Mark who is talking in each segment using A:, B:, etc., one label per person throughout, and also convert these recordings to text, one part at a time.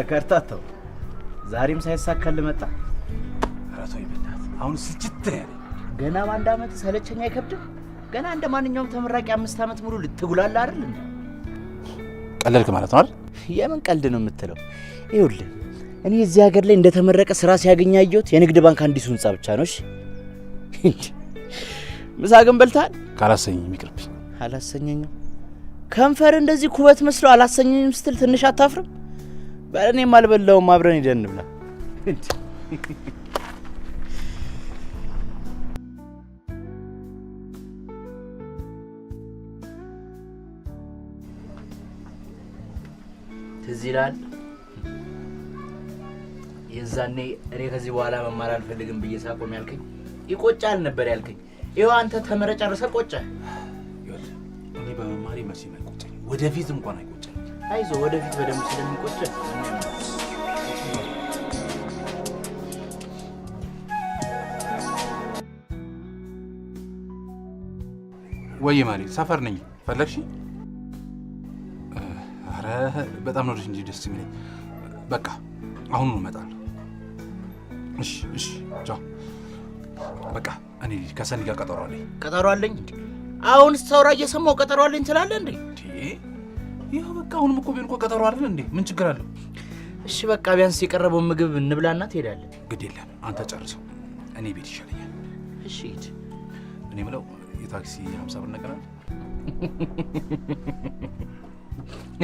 A: ከርታታው ዛሬም ሳይሳካል መጣ።
B: አራቶይ በእናት አሁን ስጭት ያለ
A: ገና በአንድ አመት ሰለቸኛ አይከብድም። ገና እንደ ማንኛውም ተመራቂ 5 አመት ሙሉ ልትጉላላ አይደል እንዴ?
B: ቀለልክ ማለት ነው አይደል?
A: የምን ቀልድ ነው የምትለው? ይኸውልህ እኔ እዚህ ሀገር ላይ እንደተመረቀ ስራ ሲያገኝ ያየሁት የንግድ ባንክ አዲሱ ህንጻ ብቻ ነው። እሺ ምሳ ግን በልተሃል?
B: ካላሰኘኝ ይቅርብኝ።
A: አላሰኘኝም? ከንፈር እንደዚህ ኩበት መስሎ አላሰኘኝም ስትል ትንሽ አታፍርም? በእኔም አልበላውም፣ አብረን ሄደን እንብላ። ትዝ ይላል የዛኔ እኔ ከዚህ በኋላ መማር አልፈልግም ብዬ ሳቆም ያልከኝ ይቆጫል ነበር ያልከኝ። ይኸው አንተ ተመረህ ጨርሰህ ቆጨህ።
B: እኔ በመማሪ መቼ ነው ቆጨኝ? ወደፊት እንኳን አይቆጨኝ።
A: አይዞህ ወደፊት በደንብ ስለሚቆጨህ።
B: ወይ ማሪ ሰፈር ነኝ ፈለግሽ? አረ በጣም ነው እንጂ ደስ የሚለኝ። በቃ አሁን ነው እመጣለሁ። እሺ ቻው። በቃ እኔ ከሰኒ ጋር ቀጠሮ አለኝ።
A: ቀጠሮ አለኝ እንዴ? አሁን ስታወራ እየሰማሁ ቀጠሮ አለኝ ትላለህ እንዴ?
B: ይሄ በቃ አሁንም እኮ ቢሆን እኮ ቀጠሮ አይደል እንዴ? ምን ችግር አለው?
A: እሺ በቃ ቢያንስ የቀረበውን ምግብ እንብላና ትሄዳለህ።
B: ግድ የለም አንተ ጨርሰው፣ እኔ ቤት ይሻለኛል።
A: እሺ ሂድ።
B: እኔ የምለው የታክሲ 50 ብር ነገር አለ?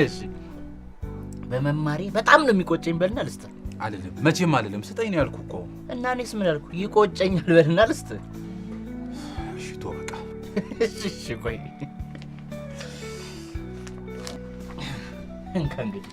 A: እሺ በመማሬ በጣም ነው የሚቆጨኝ በልና ልስጥ።
B: አልልም፣ መቼም አልልም። ስጠኝ ነው ያልኩህ እኮ።
A: እና እኔስ ምን አልኩ? ይቆጨኛል በልና ልስጥ።
B: እሺ ተው በቃ።
A: እሺ ቆይ እንካ እንግዲህ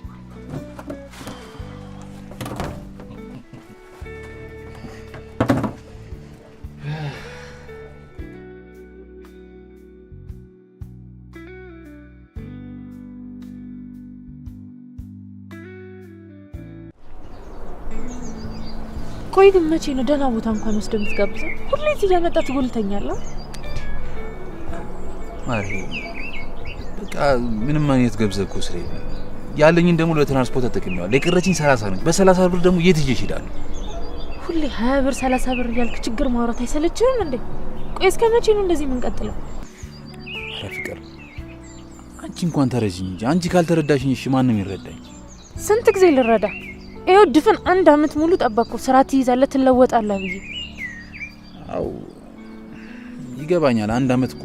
C: ቆይ ግን መቼ ነው ደህና ቦታ እንኳን ወስደህ የምትጋብዘው? ሁሌ እዚህ እያመጣ ትጎልተኛለህ።
B: ማሪ በቃ ምንም አይነት ገብዘህ እኮ ስለሌለ ያለኝን ደግሞ ለትራንስፖርት ተጠቅሜዋለሁ። የቀረችኝ 30 ነች። በ30 ብር ደግሞ የት ይዤ እሄዳለሁ?
C: ሁሌ 20 ብር 30 ብር እያልክ ችግር ማውራት አይሰለችህም እንዴ? ቆይ እስከ መቼ ነው እንደዚህ የምንቀጥለው?
B: ኧረ ፍቅር አንቺ እንኳን ተረጂኝ እንጂ አንቺ ካልተረዳሽኝ እሺ ማንም ይረዳኝ?
C: ስንት ጊዜ ልረዳ? ይኸው ድፍን 1 አመት ሙሉ ጠበቅኩ። ስራ ትይዛለህ ትለወጣለህ ብዬ።
B: አው ይገባኛል። 1 አመት እኮ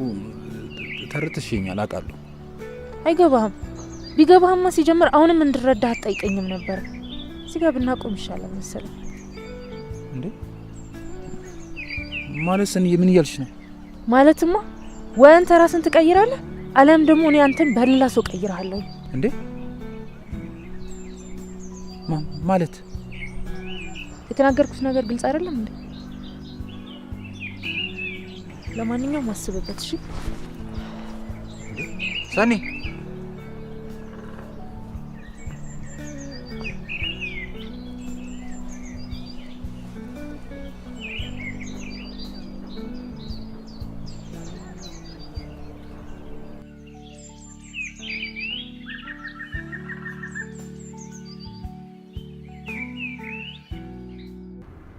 B: ተረተሽኛል አውቃለሁ።
C: አይገባህም። ቢገባህማ ሲጀምር አሁንም እንድረዳህ አትጠይቀኝም ነበር። እዚህ ጋር ብናቆም ይሻላል መሰለኝ።
B: እንዴ ማለት ምን እያልሽ ነው?
C: ማለትማ ወይ አንተ ራስን ትቀይራለህ አለም ደግሞ እኔ አንተን በሌላ ሰው ቀይራለሁ።
B: እንዴ ማለት
C: የተናገርኩት ነገር ግልጽ አይደለም እንዴ? ለማንኛውም አስብበት እሺ?
B: ሰኒ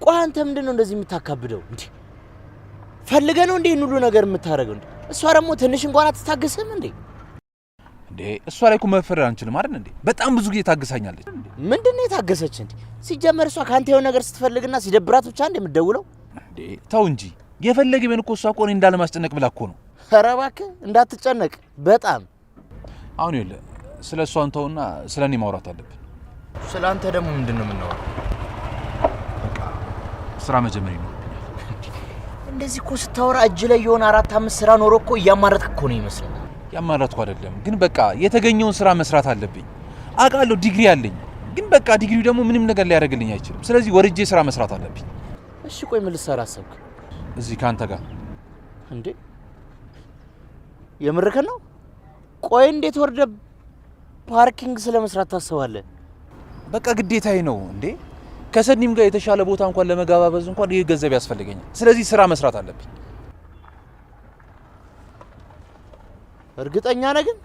A: ቆይ አንተ ምንድነው እንደዚህ የምታካብደው እንዴ? ፈልገህ ነው እንዴ ሁሉ ነገር የምታረገው እንዴ? እሷ ደግሞ ትንሽ እንኳን አትታገስም እንዴ?
B: እንዴ እሷ ላይ እኮ መፈረድ አንችልም አይደል እንዴ? በጣም ብዙ ጊዜ ታገሳኛለች።
A: ምንድነው የታገሰች እንዴ? ሲጀመር እሷ ካንተ የሆነ ነገር ስትፈልግና ሲደብራት ብቻ እንዴ የምትደውለው?
B: እንዴ ተው እንጂ የፈለገ ቢሆን እኮ እሷ እኮ እኔ እንዳለማስጨነቅ ብላ እኮ ነው።
A: ኧረ እባክህ እንዳትጨነቅ በጣም።
B: አሁን ይኸውልህ ስለ እሷን ተውና ስለኔ ማውራት አለብን።
A: ስለ አንተ ደግሞ ምንድነው የምናወራው?
B: ስራ መጀመር ይኖርብኛል።
A: እንደዚህ እኮ ስታወራ እጅ ላይ የሆነ 4-5 ስራ ኖሮ እኮ እያማረጥክ እኮ ነው ይመስላል።
B: ያማረጥኩ አይደለም ግን በቃ የተገኘውን ስራ መስራት አለብኝ። አውቃለሁ ዲግሪ አለኝ ግን በቃ ዲግሪው ደግሞ ምንም ነገር ሊያደርግልኝ አይችልም። ስለዚህ ወርጄ ስራ መስራት አለብኝ።
A: እሺ ቆይ ምን ልትሰራ አሰብክ?
B: እዚህ ካንተ ጋር
A: እንዴ? የምርክን ነው? ቆይ እንዴት ወርደ ፓርኪንግ ስለመስራት ታስባለህ?
B: በቃ ግዴታዬ ነው እንዴ። ከሰኒም ጋር የተሻለ ቦታ እንኳን ለመጋባበዝ እንኳን ይሄ ገንዘብ ያስፈልገኛል። ስለዚህ ስራ መስራት አለብኝ።
A: እርግጠኛ ነህ ግን?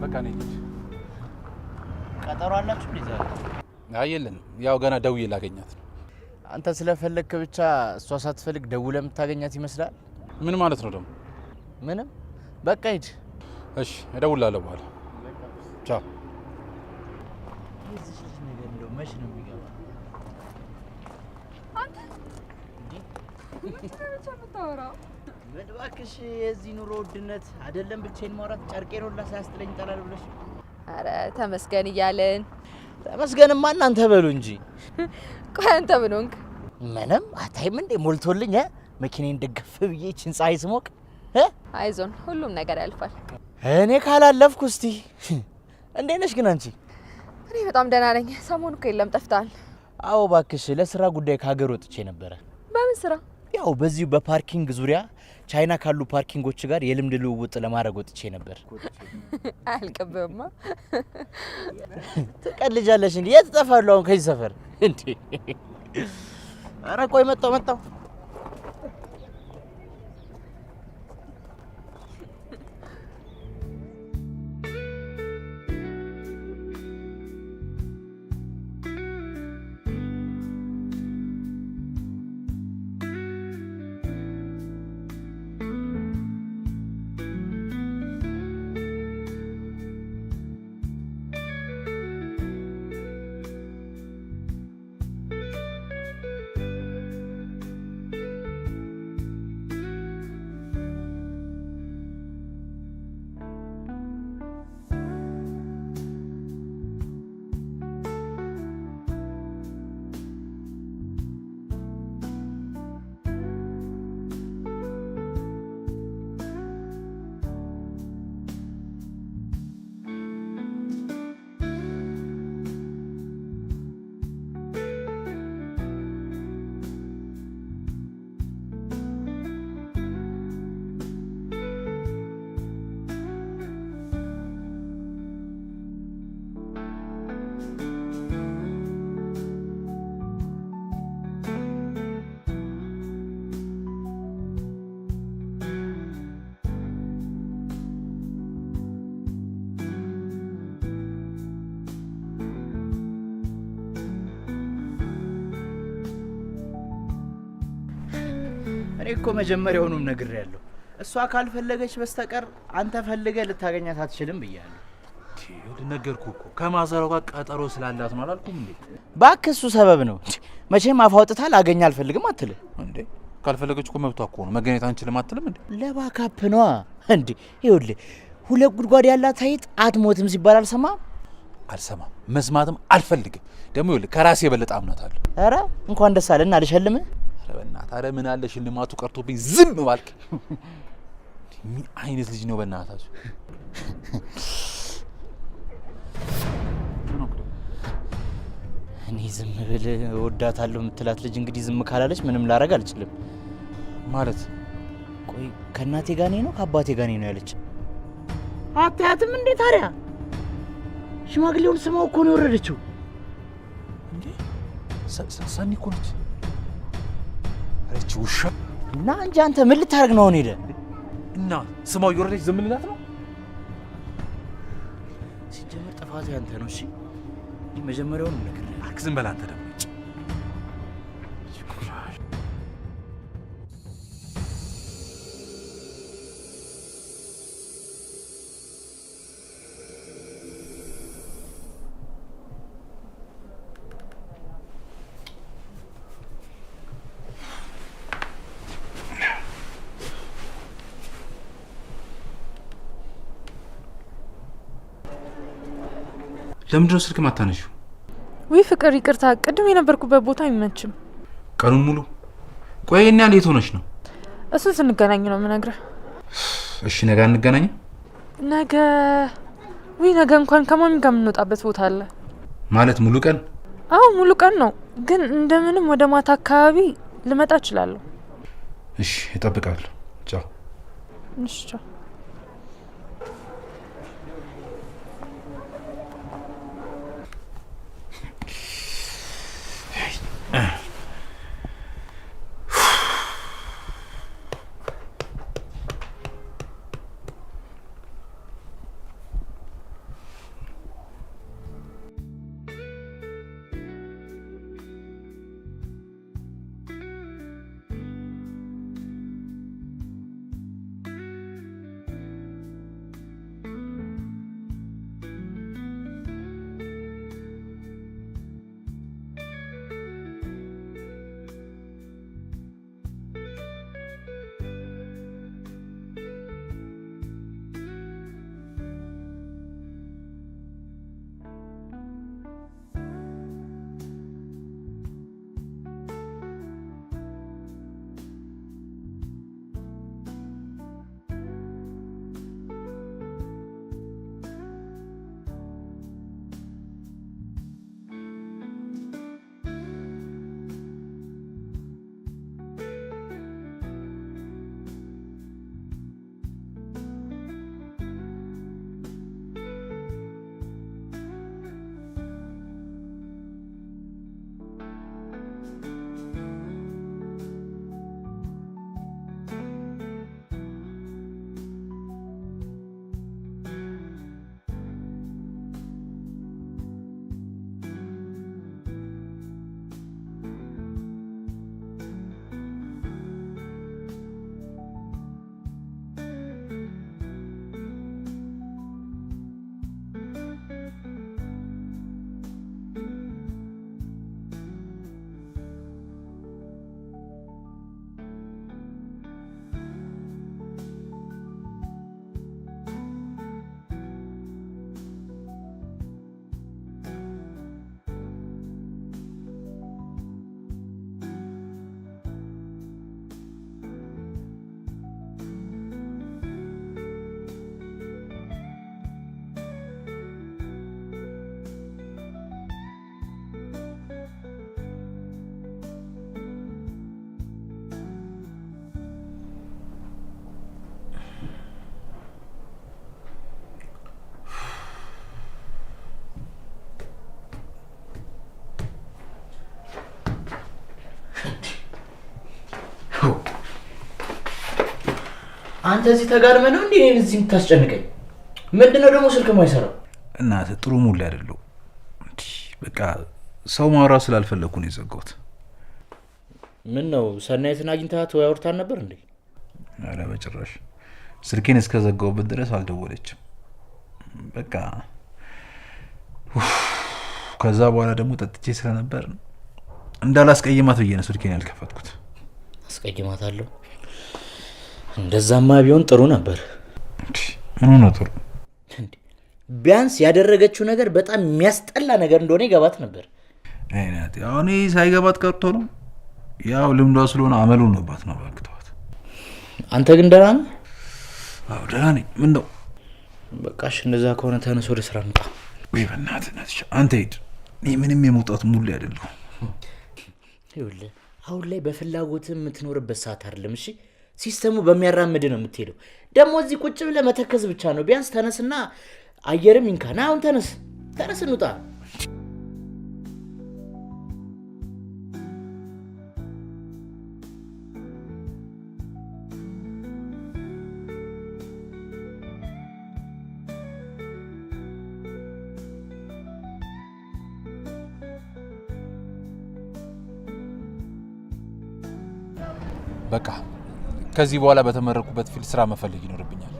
B: በቃ ነኝ።
A: ቀጠሮ አላችሁ እንዴ ዛሬ?
B: አየለን ያው ገና ደውዬ ላገኛት ነው።
A: አንተ ስለፈለግክ ብቻ እሷ ሳትፈልግ ደውለህ የምታገኛት ይመስላል?
B: ምን ማለት ነው ደግሞ?
A: ምንም በቃ ሂድ።
B: እሺ እደውላለሁ በኋላ። ቻው።
A: እዚህ ልጅ ነገር እንደው መች ነው የሚገባ?
D: አንተ ብቻ የምታወራው
A: ምን እባክሽ፣ የዚህ ኑሮ ውድነት አይደለም ብቻዬን ማውራት ጨርቄን ሁላ ሳያስጥለኝ ይጠላል ብለሽ።
D: አረ ተመስገን እያለን
A: ተመስገንማ እናንተ በሉ እንጂ።
D: ቆይ አንተ ምን ሆንክ?
A: ምንም አታይም እንዴ ሞልቶልኝ መኪናዬን ደገፍ ብዬ ይህችን ፀሐይ ስሞቅ።
D: አይዞን ሁሉም ነገር ያልፋል።
A: እኔ ካላለፍኩ እስቲ እንዴት ነሽ ግን አንቺ?
D: እኔ በጣም ደህና ነኝ። ሰሞኑን እኮ የለም ጠፍተሃል።
A: አዎ እባክሽ ለስራ ጉዳይ ከሀገር ወጥቼ ነበረ።
D: በምን ስራ?
A: ያው በዚሁ በፓርኪንግ ዙሪያ ቻይና ካሉ ፓርኪንጎች ጋር የልምድ ልውውጥ ለማድረግ ወጥቼ ነበር።
D: አልቀበማ
A: ትቀልጃለሽ እንዴ? የት እጠፋለሁ አሁን ከዚህ ሰፈር እንዴ? ኧረ ቆይ መጣሁ። እኔ እኮ መጀመሪያውኑም ነግሬያለሁ። እሷ ካልፈለገች በስተቀር አንተ ፈልገህ ልታገኛት አትችልም ብያለሁ።
B: ይኸውልህ ነገርኩህ እኮ ከማዘሯ ጋር ቀጠሮ ስላላት ነው አላልኩም እንዴ?
A: እባክህ እሱ ሰበብ ነው። መቼም አፍ አውጥታ ላገኝ አልፈልግም አትልም
B: እንዴ? ካልፈለገች እኮ መብቷ እኮ ነው። መገኘት አንችልም አትልም እንዴ?
A: ለባካፕ ነዋ እንዴ? ይኸውልህ ሁለት ጉድጓድ ያላት አይጥ አትሞትም ሲባል አልሰማም?
B: አልሰማም፣ መስማትም አልፈልግም። ደግሞ ይኸውልህ ከራሴ የበለጠ አምናታለሁ።
A: ኧረ እንኳን ደስ አለና አልሸልምህ።
B: በእናትህ ኧረ ምን አለ ሽልማቱ ቀርቶብኝ ዝም ባልክ። ምን አይነት ልጅ ነው በእናትህ?
A: እኔ ዝም ብል እወዳታለሁ የምትላት ልጅ እንግዲህ ዝም ካላለች ምንም ላረግ አልችልም።
B: ማለት
A: ቆይ ከእናቴ ጋር ነው ከአባቴ ጋር ነው ያለች? አታያትም እንዴ ታዲያ? ሽማግሌውን ስማው እኮ ነው የወረደችው።
B: እንዴ ሰኒ እኮ ነች። እቺ ውሻ
A: እና እንጂ አንተ ምን ልታረግ ነው? ሄደ
B: እና ስማው እየወረደች ዝም ልላት ነው?
A: ሲጀመር ጥፋቱ ያንተ ነው። እሺ መጀመሪያውን ነገር
B: ዝም በል አንተ ደግሞ ለምንድን ነው ስልክ ማታነሺው?
C: ወይ ፍቅር ይቅርታ፣ ቅድም የነበርኩበት ቦታ አይመችም።
B: ቀኑን ሙሉ ቆይ እና እንዴት ሆነሽ ነው?
C: እሱን ስንገናኝ ነው የምነግርህ።
B: እሺ ነገ እንገናኝ።
C: ነገ እንኳን ከማሚ ጋር የምንወጣበት ቦታ አለ።
B: ማለት ሙሉ ቀን?
C: አዎ ሙሉ ቀን ነው፣ ግን እንደምንም ወደ ማታ አካባቢ ልመጣ እችላለሁ።
B: እሺ እጠብቃለሁ። ቻው።
C: እሺ ቻው።
A: አንተ እዚህ ተጋርመህ ነው እንዴ እዚህ የምታስጨንቀኝ? ምንድነው ደግሞ ስልክ የማይሰራው?
B: እናት ጥሩ ሙሉ አይደለው እንዴ? በቃ ሰው ማውራት ስላልፈለኩ ነው የዘጋሁት።
A: ምን ነው ሰናይትን አግኝታት ወይ አውርታን ነበር እንዴ?
B: አረ በጭራሽ። ስልኬን እስከዘጋሁበት ድረስ አልደወለችም። በቃ ከዛ በኋላ ደግሞ ጠጥቼ ስለነበር እንዳላስቀይማት ብዬ ነው ስልኬን ያልከፈትኩት።
A: አስቀይማታለሁ? እንደዛማ ቢሆን ጥሩ ነበር።
B: ምን ነው ጥሩ?
A: ቢያንስ ያደረገችው ነገር በጣም የሚያስጠላ ነገር እንደሆነ ይገባት ነበር።
B: አይናት ያው እኔ ሳይገባት ቀርቶ ነው። ያው ልምዷ ስለሆነ አመሉን ነውባት ነው ባክተዋት።
A: አንተ ግን ደህና ነህ?
B: አዎ ደህና ነኝ። ምን ነው?
A: በቃሽ እንደዛ ከሆነ ተነስ ወደ ስራ እንጣ።
B: ወይ በእናትህ አንተ ሂድ። እኔ ምንም የመውጣት ሙሉ አይደለሁ።
A: ይኸውልህ አሁን ላይ በፍላጎት የምትኖርበት ሰዓት አይደለም። እሺ ሲስተሙ በሚያራምድ ነው የምትሄደው። ደግሞ እዚህ ቁጭ ብለህ መተከዝ ብቻ ነው። ቢያንስ ተነስና አየርም ይንካና። አሁን ተነስ እንውጣ።
B: በቃ ከዚህ በኋላ በተመረኩበት ፊልድ ስራ መፈለግ ይኖርብኛል።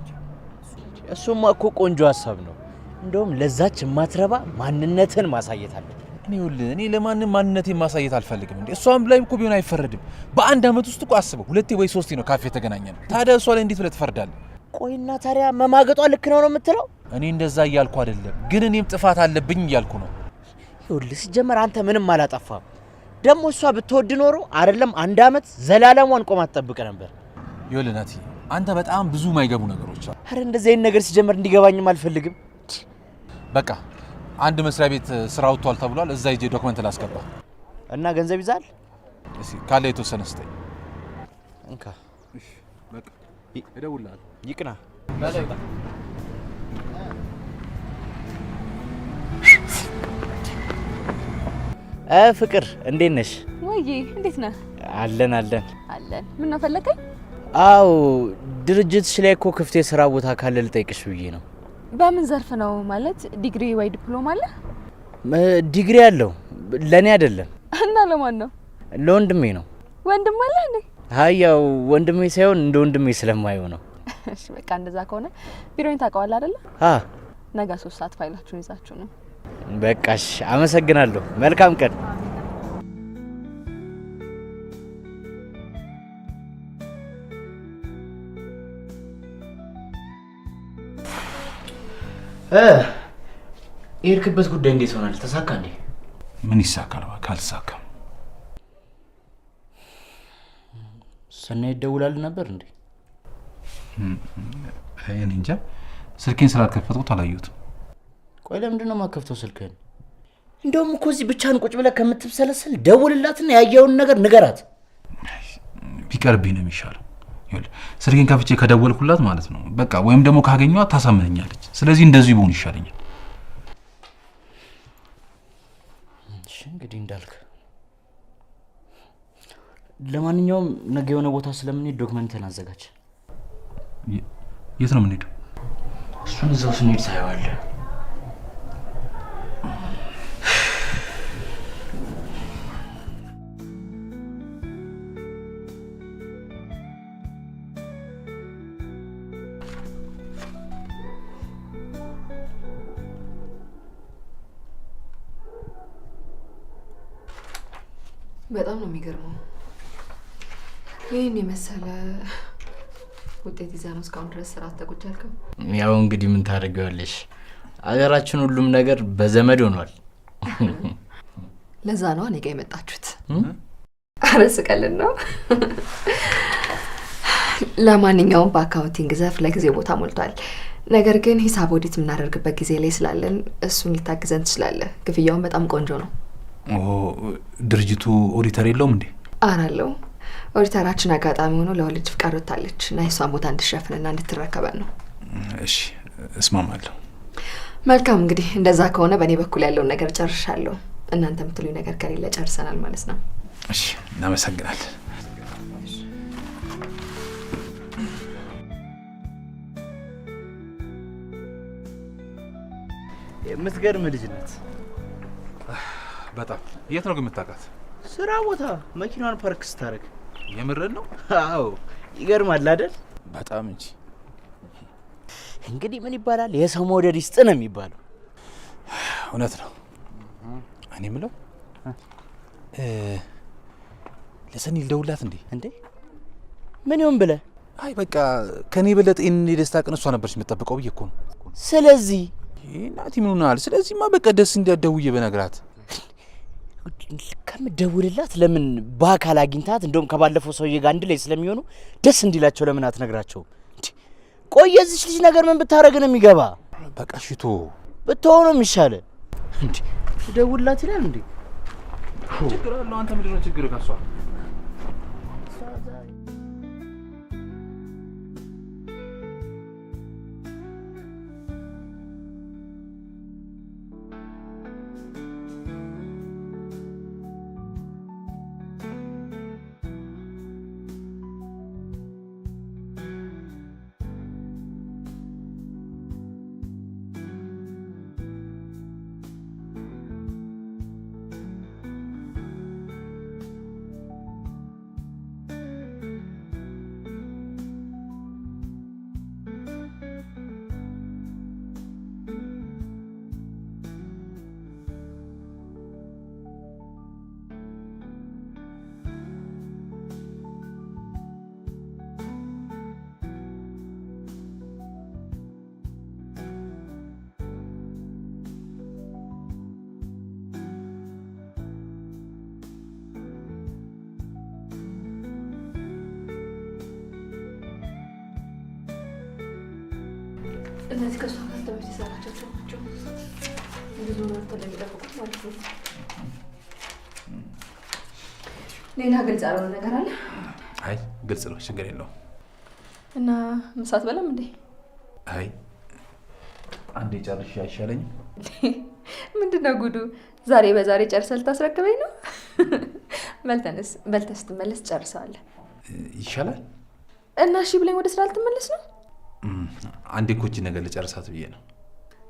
A: እሱማ እኮ ቆንጆ ሀሳብ ነው። እንደውም ለዛች ማትረባ ማንነትን ማሳየት አለ።
B: እኔ ለማንም ማንነቴን ማሳየት አልፈልግም እንዴ። እሷም ላይ እኮ ቢሆን አይፈረድም። በአንድ አመት ውስጥ እኮ አስበው 2 ወይ 3 ነው ካፌ ተገናኘን። ታዲያ እሷ ላይ እንዴት ብለህ ትፈርዳለህ?
A: ቆይና ታዲያ መማገጧ ልክ ነው የምትለው?
B: እኔ እንደዛ እያልኩ አይደለም፣ ግን እኔም ጥፋት አለብኝ እያልኩ ነው።
A: ይኸውልህ ሲጀመር አንተ ምንም አላጠፋም። ደግሞ እሷ ብትወድ ኖሮ አይደለም 1 አመት ዘላለሟን ቆማ ትጠብቅ ነበር።
B: ይኸውልህ ናቲ፣ አንተ በጣም ብዙ ማይገቡ ነገሮች አሉ።
A: አረ እንደዚህ አይነት ነገር ሲጀመር እንዲገባኝም አልፈልግም።
B: በቃ አንድ መስሪያ ቤት ስራ ወጥቷል ተብሏል። እዛ ሂጅ ዶክመንት ላስገባ
A: እና ገንዘብ ይዛል?
B: እሺ ካለ የተወሰነ ስጠኝ።
A: እንካ።
B: እሺ በቃ እደውልልሃለሁ።
A: ይቅና። ፍቅር እንዴት ነሽ?
D: ወይዬ እንዴት ነህ?
A: አለን አለን
D: አለን። ምን ነው ፈለከኝ?
A: አው ድርጅትሽ ላይ እኮ ክፍት የስራ ቦታ ካለ ልጠይቅሽ ብዬ ነው።
D: በምን ዘርፍ ነው? ማለት ዲግሪ ወይ ዲፕሎማ አለ?
A: ዲግሪ አለው ለኔ አይደለም።
D: እና ለማን ነው?
A: ለወንድሜ ነው።
D: ወንድም አለ እንዴ?
A: አይ ያው ወንድሜ ሳይሆን እንደ ወንድሜ ስለማየው ነው።
D: እሺ በቃ እንደዛ ከሆነ ቢሮዬን ታውቀዋለህ አይደለ? ነገ 3 ሰዓት ፋይላችሁን ይዛችሁ ነው።
A: በቃሽ፣ አመሰግናለሁ። መልካም ቀን። የሄድክበት ጉዳይ እንዴት ሆናል? ተሳካ እንዴ?
B: ምን ይሳካል? ካልተሳካም
A: ሰናይ ይደውላል ነበር እንዴ?
B: እኔ እንጃ፣ ስልኬን ስላልከፈትኩት አላየሁትም።
A: ቆይ ለምንድን ነው የማከፍተው ስልክህን? እንደውም እኮ እዚህ ብቻህን ቁጭ ብለህ ከምትብሰለሰል ደውልላትና ያየውን ነገር ንገራት።
B: ቢቀርብኝ ነው የሚሻለው። ይኸውልህ ስልኬን ከፍቼ ከደወልኩላት ማለት ነው በቃ ወይም ደግሞ ካገኘኋት ታሳምነኛለች። ስለዚህ እንደዚህ ቢሆን ይሻለኛል።
A: እሺ እንግዲህ እንዳልክ። ለማንኛውም ነገ የሆነ ቦታ ስለምንሄድ ዶክመንትን አዘጋጅ።
B: የት ነው የምንሄደው?
A: እሱን እዛው ስንሄድ ታየዋለህ።
D: በጣም ነው የሚገርመው። ይህን የመሰለ ውጤት ይዘህ ነው እስካሁን ድረስ ስራ አትተጉጅ ያልከው?
A: ያው እንግዲህ ምን ታደርጊዋለሽ፣ አገራችን ሁሉም ነገር በዘመድ ሆኗል።
D: ለዛ ነው እኔ ጋር የመጣችሁት። አረ ስቀልን ነው። ለማንኛውም በአካውንቲንግ ዘርፍ ለጊዜው ቦታ ሞልቷል። ነገር ግን ሂሳብ ኦዲት የምናደርግበት ጊዜ ላይ ስላለን እሱን ልታግዘን ትችላለህ። ክፍያውን በጣም ቆንጆ ነው።
B: ድርጅቱ ኦዲተር የለውም እንዴ?
D: አራለው። ኦዲተራችን አጋጣሚ ሆኖ ለወልጅ ፍቃድ ወጣለች እና የሷን ቦታ እንድትሸፍንና እንድትረከበን ነው።
B: እሺ እስማማለሁ።
D: መልካም እንግዲህ እንደዛ ከሆነ በእኔ በኩል ያለውን ነገር ጨርሻለሁ። እናንተ የምትሉኝ ነገር ከሌለ ጨርሰናል ማለት ነው።
B: እሺ እናመሰግናለን።
A: የምትገርም ልጅ ናት።
B: በጣም የት ነው ግን የምታውቃት?
A: ስራ ቦታ መኪናዋን ፓርክ ስታደርግ።
B: የምርህን ነው?
A: አዎ ይገርማል አይደል?
B: በጣም እንጂ።
A: እንግዲህ ምን ይባላል፣ የሰው መውደድ ይስጥ ነው የሚባለው።
B: እውነት ነው። እኔ የምለው ለሰኒ ልደውልላት እንዴ?
A: እንዴ ምን ይሁን ብለህ?
B: አይ በቃ ከኔ በለጠ እኔ ደስታ ቀን እሷ ነበርሽ የምትጠብቀው ብዬ እኮ ነው።
A: ስለዚህ
B: እናቲ ምን ሆናል? ስለዚህማ በቃ ደስ እንዲያደውዬ በነግራት
A: ከምደውልላት ለምን በአካል አግኝታት እንደውም ከባለፈው ሰውዬ ጋር አንድ ላይ ስለሚሆኑ ደስ እንዲላቸው ለምን አትነግራቸው? ቆይ የዚች ልጅ ነገር ምን ብታረግ ነው የሚገባ?
B: በቃ ሽቶ
A: ብትሆኑ የሚሻለ እንዴ ደውልላት ይላል እንዴ?
B: ችግር አለው። አንተ ምንድን ነው ችግር ካሷ?
D: እነዚህ ከሷ ጋር ተመች ይሰራቸው ናቸው። ብዙ ነው ተለሚጠብቁት ማለት ነው። ሌላ ግልጽ ያልሆነ ነገር አለ?
B: አይ ግልጽ ነው፣ ችግር የለውም።
D: እና ምሳት በለም እንዴ?
B: አይ አንዴ ጨርሼ አይሻለኝም?
D: ምንድነው ጉዱ? ዛሬ በዛሬ ጨርሰህ ልታስረክበኝ ነው? በልተህ ስትመለስ ጨርሰዋለህ።
B: ይሻላል።
D: እና እሺ ብለኝ ወደ ስራ ልትመለስ ነው?
B: አንዴ እኮ እቺ ነገር ልጨርሳት ብዬ ነው።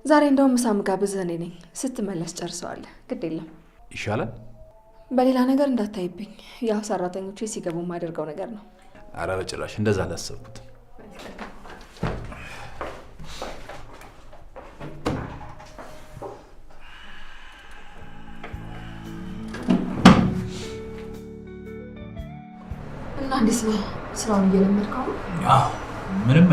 D: ዛሬ እንደውም ምሳ ምጋብዝህ እኔ ነኝ። ስትመለስ ጨርሰዋለህ። ግድ የለም።
B: ይሻላል።
D: በሌላ ነገር እንዳታይብኝ። ያው ሰራተኞቼ ሲገቡ የማደርገው ነገር ነው።
B: ኧረ በጭራሽ እንደዛ አላሰብኩትም።
D: እና እንዴት ነው ስራውን እየለመድከው?
B: ምንም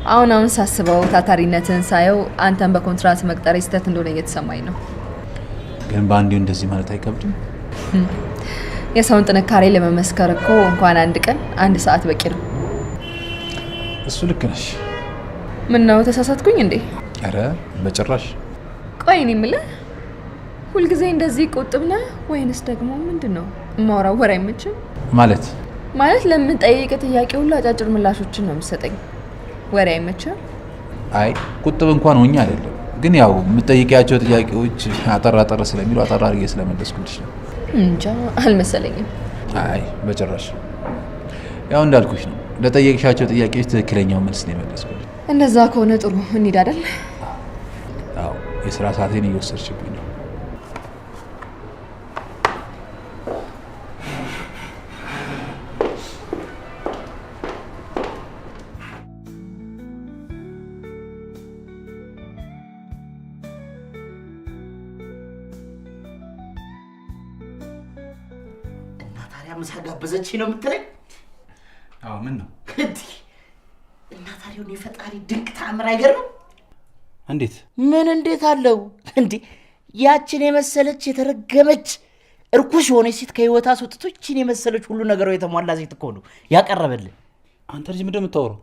D: አሁን ሳስበው ታታሪነትን ሳየው አንተን በኮንትራት መቅጠር ስህተት እንደሆነ እየተሰማኝ ነው።
B: ግን በአንዴው እንደዚህ ማለት አይከብድም?
D: የሰውን ጥንካሬ ለመመስከር እኮ እንኳን አንድ ቀን አንድ ሰዓት በቂ ነው።
B: እሱ ልክ ነሽ።
D: ምን ነው ተሳሳትኩኝ እንዴ?
B: ኧረ በጭራሽ።
D: ቆይ እኔ የምልህ ሁልጊዜ እንደዚህ ቁጥብ ነህ ወይንስ ደግሞ ምንድነው የማወራው ወሬ አይመችም? ማለት ለምን ጠይቅ ጥያቄ ሁሉ አጫጭር ምላሾችን ነው የምትሰጠኝ? ወሬ አይመችም?
B: አይ ቁጥብ እንኳን ሆኜ አይደለም፣ ግን ያው የምጠይቂያቸው ጥያቄዎች አጠር ስለሚሉ አጠር አድርጌ ስለመለስኩልሽ ነው።
D: እንጃ አልመሰለኝም።
B: አይ በጭራሽ። ያው እንዳልኩሽ ነው፣ ለጠየቅሻቸው ጥያቄዎች ትክክለኛው መልስ ነው የመለስኩልሽ።
D: እንደዛ ከሆነ ጥሩ እንሂድ አይደል?
B: አዎ የስራ ሰዓቴን እየወሰድሽብኝ ነው።
A: ምሳ ጋበዘች ነው የምትለኝ?
B: አዎ ምን ነው
A: እና ታዲያውን የፈጣሪ ድንቅ ተአምር አይገርም?
B: እንዴት?
A: ምን እንዴት አለው እንዴ? ያችን የመሰለች የተረገመች እርኩስ የሆነች ሴት ከህይወት አስወጥቶ ይችን የመሰለች ሁሉ ነገሯ የተሟላ ሴት እኮ ነው ያቀረበልን።
B: አንተ ልጅ ምንድን ነው የምታወራው?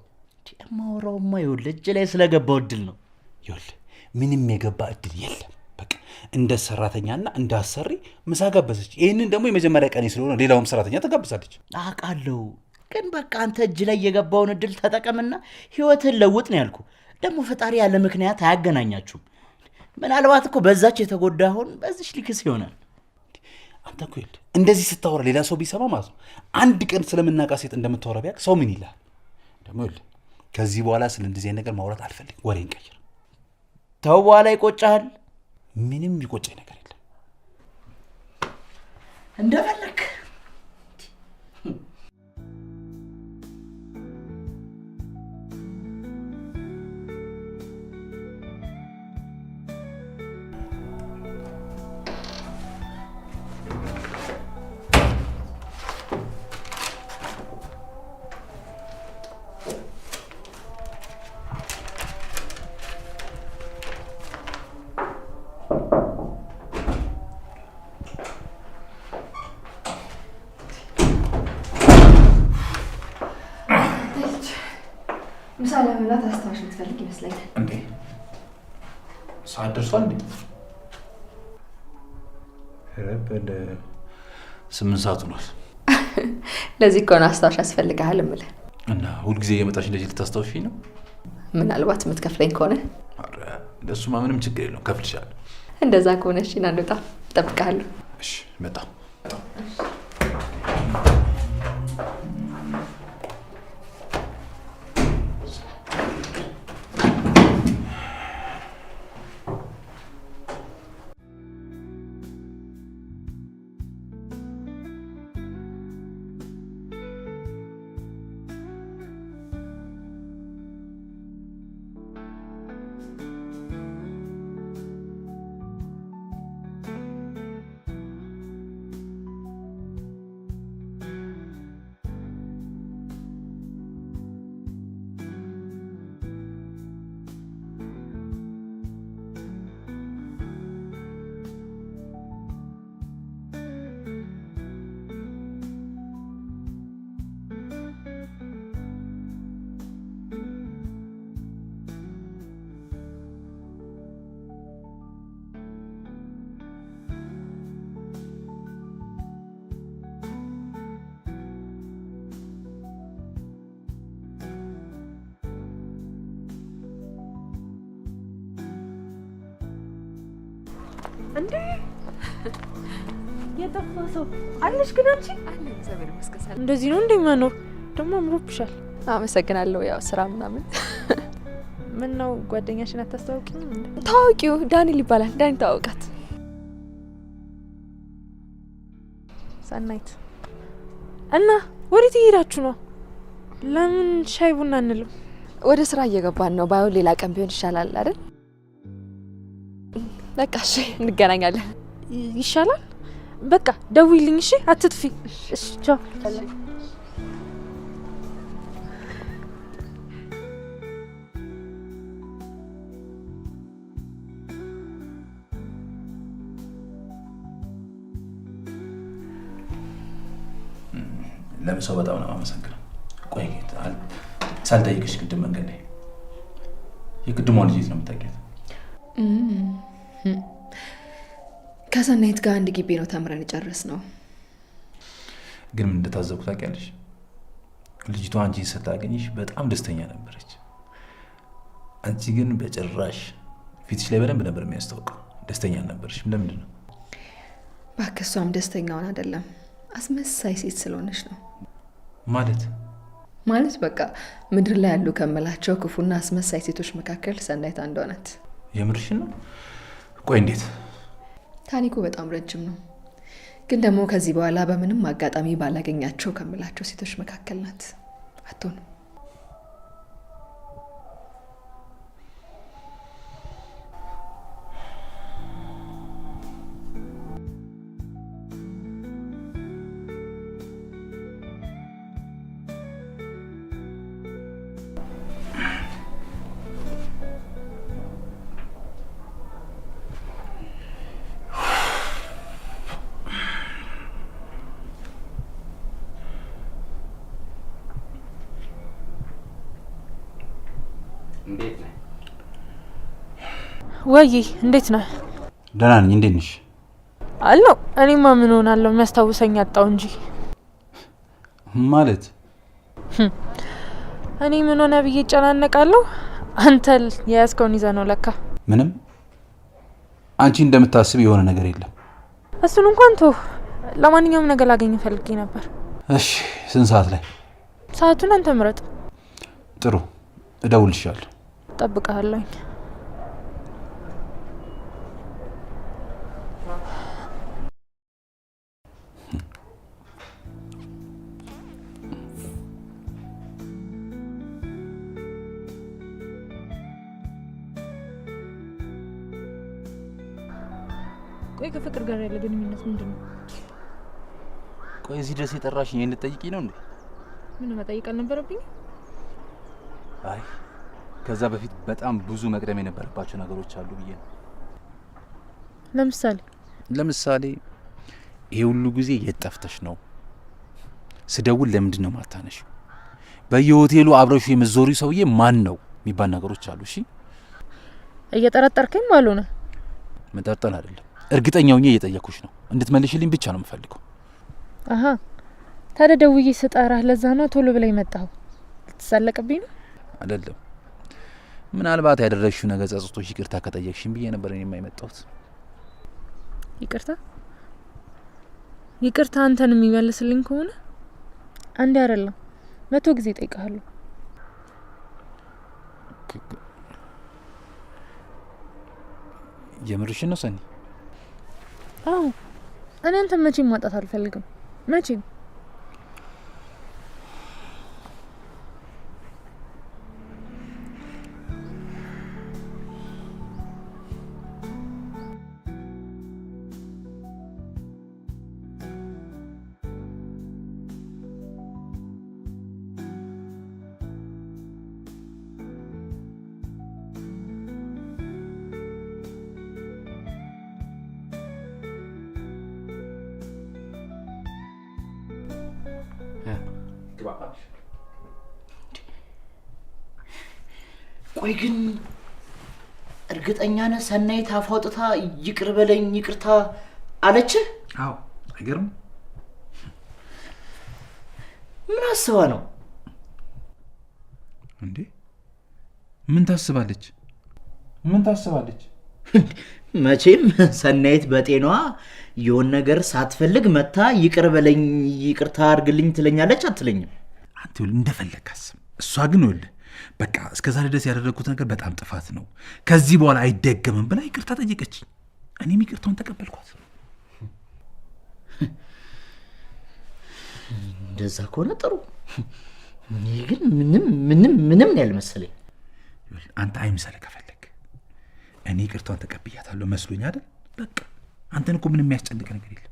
A: የማወራውማ ይኸውልህ እጅ ላይ ስለገባው እድል ነው።
B: ይኸውልህ ምንም የገባ እድል የለም። በቃ እንደ ሰራተኛና እንደ አሰሪ ምሳ ጋበዘች። ይሄንን ደግሞ የመጀመሪያ ቀን ስለሆነ ሌላውም ሰራተኛ ተጋብዛለች።
A: አውቃለሁ፣ ግን በቃ አንተ እጅ ላይ የገባውን እድል ተጠቀምና ህይወትን ለውጥ ነው ያልኩ። ደግሞ ፈጣሪ ያለ ምክንያት አያገናኛችሁም። ምናልባት እኮ በዛች የተጎዳሁን በዚች ሊክስ ይሆናል።
B: አንተ እኮ ይኸውልህ እንደዚህ ስታወራ ሌላ ሰው ቢሰማ ማለት ነው አንድ ቀን ስለምናቃ ሴት እንደምታወራ ቢያውቅ ሰው ምን ይላል? ደግሞ ይኸውልህ ከዚህ በኋላ ስለ እንደዚህ አይነት ነገር ማውራት አልፈልግም። ወሬን ቀይር።
A: ተው፣ በኋላ ይቆጫል።
B: ምንም ይቆጨኝ ነገር የለም።
A: እንደፈለክ
D: ምሳ ለመብላት አስተዋሽ የምትፈልግ ይመስለኛል።
B: እንዴ ሰዓት ደርሷል እንዴ? ረበለ 8 ሰዓት ሆኗል።
D: ለዚህ እኮ ነው አስተዋሽ ያስፈልግሃል እምልህ።
B: እና ሁልጊዜ እየመጣሽ እንደዚህ ልታስታውሽኝ ነው?
D: ምናልባት የምትከፍለኝ ከሆነ።
B: ኧረ ለእሱማ ምንም ችግር የለውም፣ ከፍልሻለሁ።
D: እንደዛ ከሆነ እሺ ና እንውጣ፣ እጠብቅሃለሁ።
B: እሺ መጣሁ።
C: እንዴ የጠፋ ሰው አለሽ ግን አንቺ?
D: አለ እግዚአብሔር ይመስገን።
C: እንደዚህ ነው እንደማኖር ደግሞ አምሮብሻል።
D: አመሰግናለሁ። ያው ስራ ምናምን።
C: ምን ነው ጓደኛሽን አታስተዋውቂኝም እንዴ?
D: ታዋቂው ዳንኤል ይባላል። ዳኒ ታወቃት?
C: ሰናይት እና ወዴት እየሄዳችሁ ነው? ለምን ሻይ ቡና አንልም?
D: ወደ ስራ እየገባን ነው። ባይሆን ሌላ ቀን ቢሆን ይሻላል አይደል? በቃ እሺ እንገናኛለን።
C: ይሻላል። በቃ ደውይልኝ እሺ፣ አትጥፊ። እሺ ቻው።
B: ለምሰው በጣም ነው የማመሰግነው። ቆይ ሳልጠይቅሽ ቅድም መንገድ ላይ የቅድሟን ልጅ ነው የምታውቂያት?
D: ከሰናይት ጋር አንድ ግቢ ነው ተምረን ጨርስ ነው።
B: ግን ምን እንደታዘብኩ ታውቂያለሽ? ልጅቷ አንቺን ስታገኝሽ በጣም ደስተኛ ነበረች። አንቺ ግን በጭራሽ ፊትሽ ላይ በደንብ ነበር የሚያስታውቀው ደስተኛ አልነበረሽም። ለምንድን ነው?
D: እባክህ እሷም ደስተኛውን አይደለም አስመሳይ ሴት ስለሆነች ነው። ማለት በቃ ምድር ላይ ያሉ ከመላቸው ክፉና አስመሳይ ሴቶች መካከል ሰናይት አንዷ ናት።
B: የምርሽን ነው? ቆይ እንዴት?
D: ታሪኩ በጣም ረጅም ነው፣ ግን ደግሞ ከዚህ በኋላ በምንም አጋጣሚ ባላገኛቸው ከመላቸው ሴቶች መካከል ናት። አትሆንም?
E: እንዴት ነህ?
C: ወይ እንዴት ነህ?
B: ደህና ነኝ። እንዴት ነሽ?
C: አለው። እኔማ ምን ሆናለሁ? የሚያስታውሰኝ አጣው እንጂ።
B: ማለት
C: እኔ ምን ሆነ ብዬ እጨናነቃለሁ? አንተ የያዝከውን ይዘህ ነው ለካ።
B: ምንም አንቺ እንደምታስብ የሆነ ነገር የለም።
C: እሱን እንኳን ተው። ለማንኛውም ነገር ላገኝ ፈልጌ ነበር።
B: እሺ፣ ስንት ሰዓት ላይ?
C: ሰዓቱን አንተ ምረጥ።
B: ጥሩ፣ እደውልልሻለሁ።
C: ጠብቀሃለሁኝ። ቆይ ከፍቅር ጋር ያለ ግንኙነት ምንድን ነው?
B: ቆይ እዚህ ድረስ የጠራሽኝ እንድትጠይቂኝ ነው እንዴ?
C: ምን መጠየቅ አልነበረብኝ?
B: አይ ከዛ በፊት በጣም ብዙ መቅደም የነበረባቸው ነገሮች አሉ ብዬ ነው። ለምሳሌ ይሄ ሁሉ ጊዜ የት ጠፍተሽ ነው? ስደውል ለምንድን ነው ማታነሺው? በየሆቴሉ አብረሹ የምትዞሪው ሰውዬ ማን ነው የሚባል ነገሮች አሉ። እሺ
C: እየጠረጠርከኝ ማለት ነው?
B: መጠርጠር አይደለም፣ እርግጠኛ ሆኜ እየጠየኩሽ ነው። እንድትመልሽልኝ ብቻ ነው የምፈልገው።
C: አሃ ታዲያ ደውዬ ስጠራህ ለዛ ነው ቶሎ ብለህ መጣሁ? ልትሳለቅብኝ ነው?
B: አይደለም፣ ምናልባት ያደረግሽው ነገር ጸጽቶሽ ይቅርታ ከጠየቅሽኝ ብዬ ነበር እኔ የማይመጣሁት።
C: ይቅርታ አንተን የሚመልስልኝ ከሆነ አንዴ አይደለም 100 ጊዜ ጠይቃለሁ።
B: የምርሽን ነው ሰኒ?
C: አዎ እኔ አንተን መቼም ማጣት አልፈልግም። መቼም
A: ቆይ ግን እርግጠኛ ነህ ሰናይት አፍ አውጥታ ይቅር በለኝ ይቅርታ አለች?
B: አዎ። አይገርም?
A: ምን አስባ ነው
B: እንዴ? ምን ታስባለች?
A: መቼም ሰናይት በጤናዋ የሆነ ነገር ሳትፈልግ መታ ይቅር በለኝ ይቅርታ አድርግልኝ ትለኛለች አትለኝም?
B: አንተ ይኸውልህ እንደፈለግ አስብ። እሷ ግን ይኸውልህ በቃ እስከዛሬ ድረስ ያደረግኩት ነገር በጣም ጥፋት ነው፣ ከዚህ በኋላ አይደገምም ብላ ይቅርታ ጠየቀችኝ። እኔም ይቅርታውን ተቀበልኳት።
A: እንደዛ ከሆነ ጥሩ። እኔ ግን ምንም ያልመሰለኝ።
B: አንተ አይምሰልህ ከፈለግ እኔ ይቅርታውን ተቀብያታለሁ መስሎኝ አይደል? በቃ አንተን እኮ ምንም የሚያስጨንቅ ነገር የለም።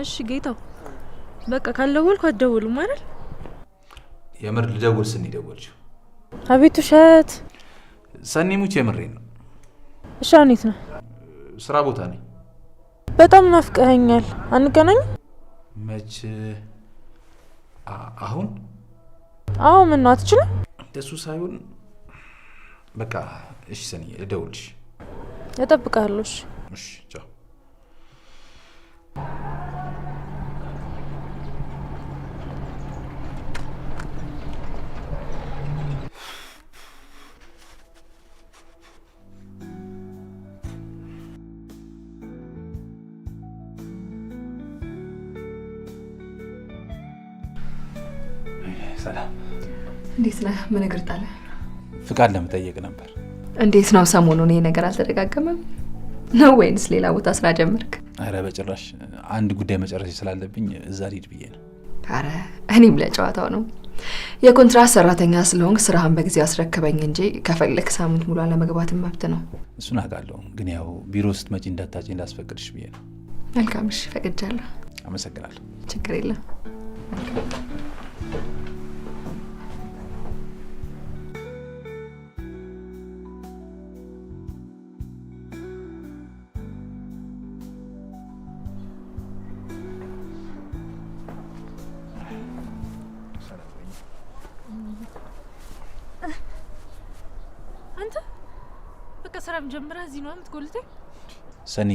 C: እሺ ጌታው፣ በቃ ካልደወልኩ አትደውሉም አይደል?
B: የምር ልደውል ስኒ ደወልሽው?
C: አቤት ውሸት።
B: ሰኒ ሙች የምሬን ነው።
C: እሺ አኔት ነው?
B: ስራ ቦታ ነኝ።
C: በጣም ናፍቀኸኛል። አንገናኝ?
B: መች አሁን?
C: አዎ ምን ነው አትችልም?
B: እንደሱ ሳይሆን በቃ እሺ ሰኒ ልደውልሽ።
C: እጠብቅሃለሁ።
B: እሺ ቻው። ሰላም፣
D: እንዴት ነህ? ምን እግር ጣለ?
B: ፍቃድ ለመጠየቅ ነበር።
D: እንዴት ነው ሰሞኑን? ይሄ ነገር አልተደጋገመም ነው ወይንስ ሌላ ቦታ ስራ ጀመርክ?
B: አረ በጭራሽ፣ አንድ ጉዳይ መጨረስ ስላለብኝ እዛ ልሂድ ብዬ ነው።
D: አረ እኔም ለጨዋታው ነው። የኮንትራት ሰራተኛ ስለሆንክ ስራህን በጊዜ አስረክበኝ እንጂ ከፈለክ ሳምንት ሙሉ አለመግባት መብት ነው።
B: እሱን አውቃለሁ፣ ግን ያው ቢሮ ስትመጪ እንዳታጪ እንዳስፈቅድሽ ብዬ ነው።
D: መልካም፣ እሺ ፈቅጃለሁ።
B: አመሰግናለሁ።
D: ችግር የለም።
C: ስራም ጀምረህ እዚህ ነው የምትጎልተኝ?
B: ሰኒ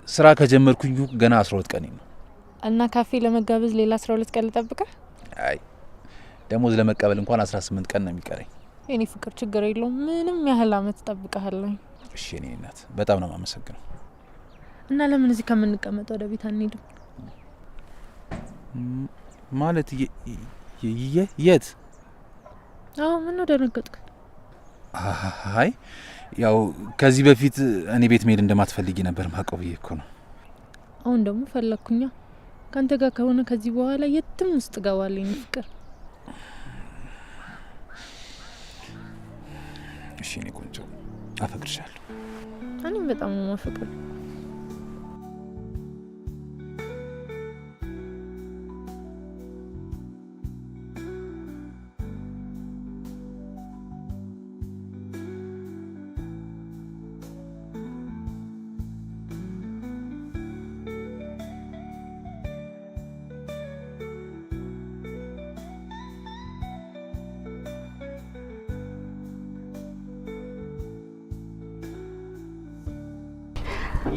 B: ስራ ከጀመርኩኝ ገና 12 ቀን ነው።
C: እና ካፌ ለመጋበዝ ሌላ 12 ቀን ልጠብቅህ?
B: አይ ደሞዝ ለመቀበል እንኳን 18 ቀን ነው የሚቀረኝ።
C: የኔ ፍቅር ችግር የለውም፣ ምንም ያህል አመት እጠብቅሃለሁ።
B: እሺ የኔ እናት በጣም ነው የማመሰግነው።
C: እና ለምን እዚህ ከምንቀመጥ ወደ ቤት አንሄድም?
B: ማለት የት?
C: አዎ ምን ነው ደነገጥክ?
B: አይ ያው ከዚህ በፊት እኔ ቤት መሄድ እንደማትፈልጊ ነበር ማቀው ብዬ እኮ ነው።
C: አሁን ደግሞ ፈለኩኛ። ካንተ ጋር ከሆነ ከዚህ በኋላ የትም ውስጥ ገባለኝ ፍቅር።
B: እሺ እኔ ቆንጆ አፈቅርሻለሁ።
C: እኔም በጣም ነው የማፈቅረው።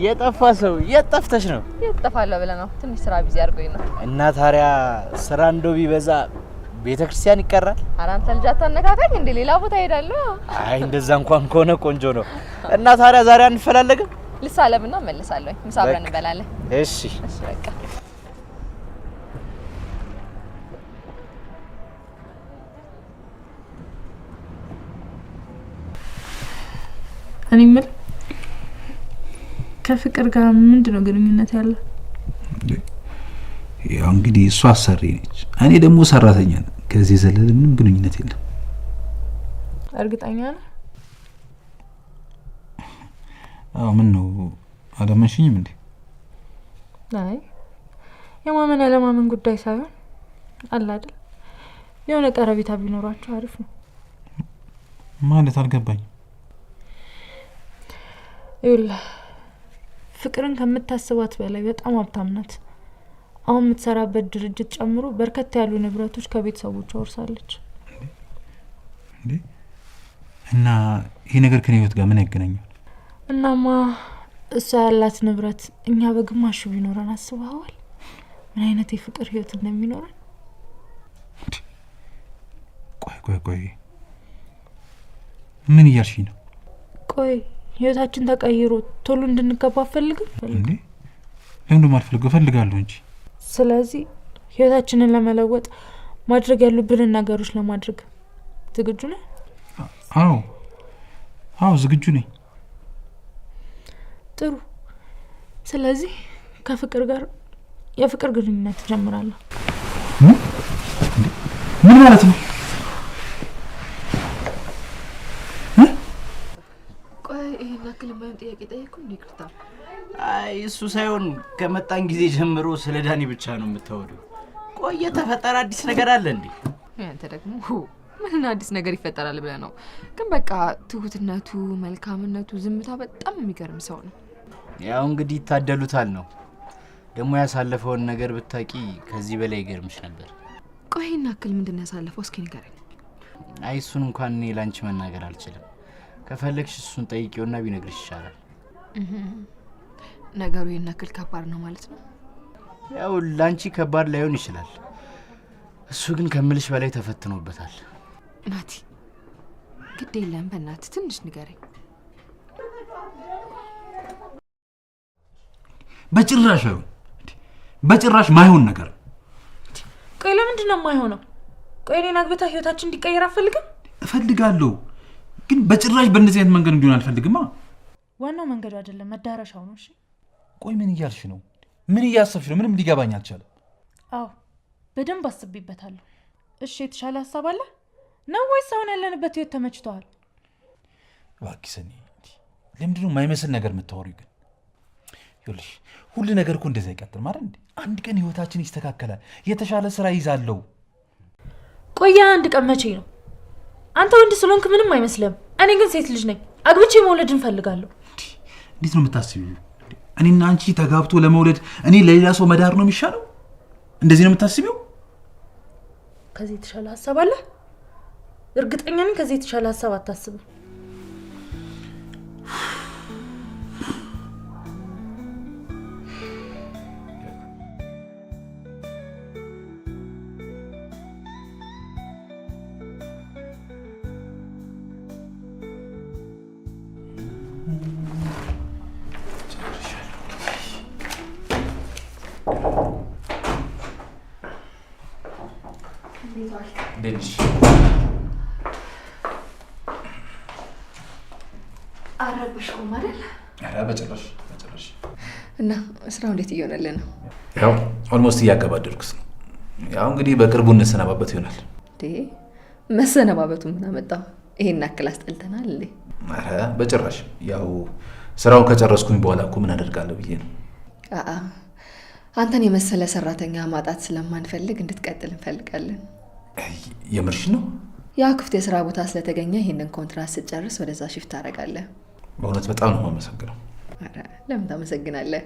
A: የጠፋ ሰው የጠፍተሽ ነው?
D: የጠፋለሁ ብለህ ነው? ትንሽ ስራ ቢዚ አድርጎኝ ነው።
A: እና ታዲያ ስራ እንደው ቢበዛ ቤተክርስቲያን ይቀራል?
D: ኧረ አንተ ልጅ አታነካካኝ እንዴ! ሌላ ቦታ ሄዳለሁ።
A: አይ እንደዛ እንኳን ከሆነ ቆንጆ ነው። እና ታዲያ ዛሬ አንፈላለግም?
D: ልሳለምና እመልሳለሁ። ምሳ አብረን እንበላለን።
A: እሺ
D: እሺ በቃ
C: እኔ ምን ከፍቅር ጋር ምንድነው ግንኙነት ያለው?
B: ያው እንግዲህ እሷ አሰሪ ነች፣ እኔ ደግሞ ሰራተኛ ነኝ። ከዚህ ዘለለ ምንም ግንኙነት የለም።
C: እርግጠኛ ነህ?
B: አዎ ምን ነው አላመንሽኝም እንዴ?
C: አይ የማመን ያለማመን ጉዳይ ሳይሆን አለ አይደል የሆነ ቀረቤታ ቢኖራችሁ አሪፍ ነው
B: ማለት አልገባኝ።
C: ይኸውልህ ፍቅርን ከምታስባት በላይ በጣም ሀብታም ናት። አሁን የምትሰራበት ድርጅት ጨምሮ በርከት ያሉ ንብረቶች ከቤተሰቦቿ ወርሳለች።
B: እንዴ እና ይሄ ነገር ከኔ ህይወት ጋር ምን ያገናኛል?
C: እናማ እሷ ያላት ንብረት እኛ በግማሹ ቢኖረን አስበዋል ምን አይነት የፍቅር ህይወት እንደሚኖረን?
B: ቆይ ምን እያልሽኝ ነው?
C: ቆይ ህይወታችን ተቀይሮ ቶሎ እንድንገባ አፈልግም
B: እንዴ? ለምን ማልፈልገው ፈልጋለሁ እንጂ።
C: ስለዚህ ህይወታችንን ለመለወጥ ማድረግ ያሉብንን ነገሮች ለማድረግ ዝግጁ ነህ? አዎ ዝግጁ ነኝ። ጥሩ። ስለዚህ ከፍቅር ጋር የፍቅር ግንኙነት ጀምራለሁ።
B: ምን ማለት ነው?
D: ቆይ ይሄን ያክል ማይም ጥያቄ ጠየቅኩ እንዴ? ይቅርታ።
A: አይ እሱ ሳይሆን ከመጣን ጊዜ ጀምሮ ስለ ዳኒ ብቻ ነው የምታወሪው። ቆይ የተፈጠረ አዲስ ነገር አለ እንዴ?
D: አንተ ደግሞ ምን አዲስ ነገር ይፈጠራል ብለህ ነው? ግን በቃ ትሁትነቱ፣ መልካምነቱ፣ ዝምታ በጣም የሚገርም ሰው ነው።
A: ያው እንግዲህ ይታደሉታል ነው። ደግሞ ያሳለፈውን ነገር ብታቂ ከዚህ በላይ ይገርምሽ ነበር።
D: ቆይ ይሄን ያክል ምንድነው ያሳለፈው? እስኪ ንገረኝ።
A: አይ እሱን እንኳን እኔ ላንቺ መናገር አልችልም። ከፈለግሽ እሱን ጠይቂውና ቢነግርሽ ይሻላል።
D: ነገሩ ይሄን ያክል ከባድ ነው ማለት ነው?
A: ያው ላንቺ ከባድ ላይሆን ይችላል። እሱ ግን ከምልሽ በላይ ተፈትኖበታል።
D: ናቲ ግድ የለም በእናትህ ትንሽ ንገረኝ።
B: በጭራሽ ማይሆን ነገር።
C: ቆይ ለምንድን ነው የማይሆነው? ቆይ እኔን አግብታ ህይወታችን እንዲቀየር አትፈልግም?
B: እፈልጋለሁ፣ ግን በጭራሽ በእንደዚህ አይነት መንገድ እንዲሆን አልፈልግማ።
C: ዋናው መንገዱ አይደለም መዳረሻው ነው። እሺ
B: ቆይ ምን እያልሽ ነው? ምን እያሰብሽ ነው? ምንም ሊገባኝ አልቻለም።
C: አዎ በደንብ አስቤበታለሁ። እሺ የተሻለ ሀሳብ አለ ነው ወይስ አሁን ያለንበት ህይወት ተመችቷል?
B: እባክሽ ሰኒ፣ ለምንድን ነው የማይመስል ነገር የምታወሪው? ግን ይኸውልሽ ሁሉ ነገር እኮ እንደዛ ይቀጥል ማለት እንዴ? አንድ ቀን ህይወታችን ይስተካከላል፣ የተሻለ ስራ ይዛለው።
C: ቆያ አንድ ቀን መቼ ነው? አንተ ወንድ ስለሆንክ ምንም አይመስልም። እኔ ግን ሴት ልጅ ነኝ፣ አግብቼ መውለድ እንፈልጋለሁ።
B: እንዴት ነው የምታስቢው? እኔና አንቺ ተጋብቶ ለመውለድ እኔ ለሌላ ሰው መዳር ነው የሚሻለው? እንደዚህ ነው የምታስቢው?
C: ከዚህ የተሻለ ሀሳብ አለ? እርግጠኛ ነኝ ከዚህ የተሻለ ሀሳብ አታስብም።
B: ደንሽ
D: አረብሽኩም አይደል?
B: አረ በጭራሽ።
D: እና ስራው እንዴት እየሆነልህ ነው?
B: ያው ኦልሞስት እያገባደድኩት ነው። ያው እንግዲህ በቅርቡ እንሰናባበት ይሆናል።
D: መሰነባበቱ ምን አመጣው? ይሄን አክል አስጠልተናል እንዴ?
B: አረ በጭራሽ። ያው ስራውን ከጨረስኩኝ በኋላ እኮ ምን አደርጋለሁ ብዬ ነው።
D: አንተን የመሰለ ሰራተኛ ማጣት ስለማንፈልግ እንድትቀጥል እንፈልጋለን።
B: የምርሽ ነው?
D: ያ ክፍት የስራ ቦታ ስለተገኘ ይሄንን ኮንትራት ስትጨርስ ወደዛ ሽፍት ታደርጋለህ።
B: በእውነት በጣም ነው የማመሰግነው።
D: አረ ለምን ታመሰግናለህ?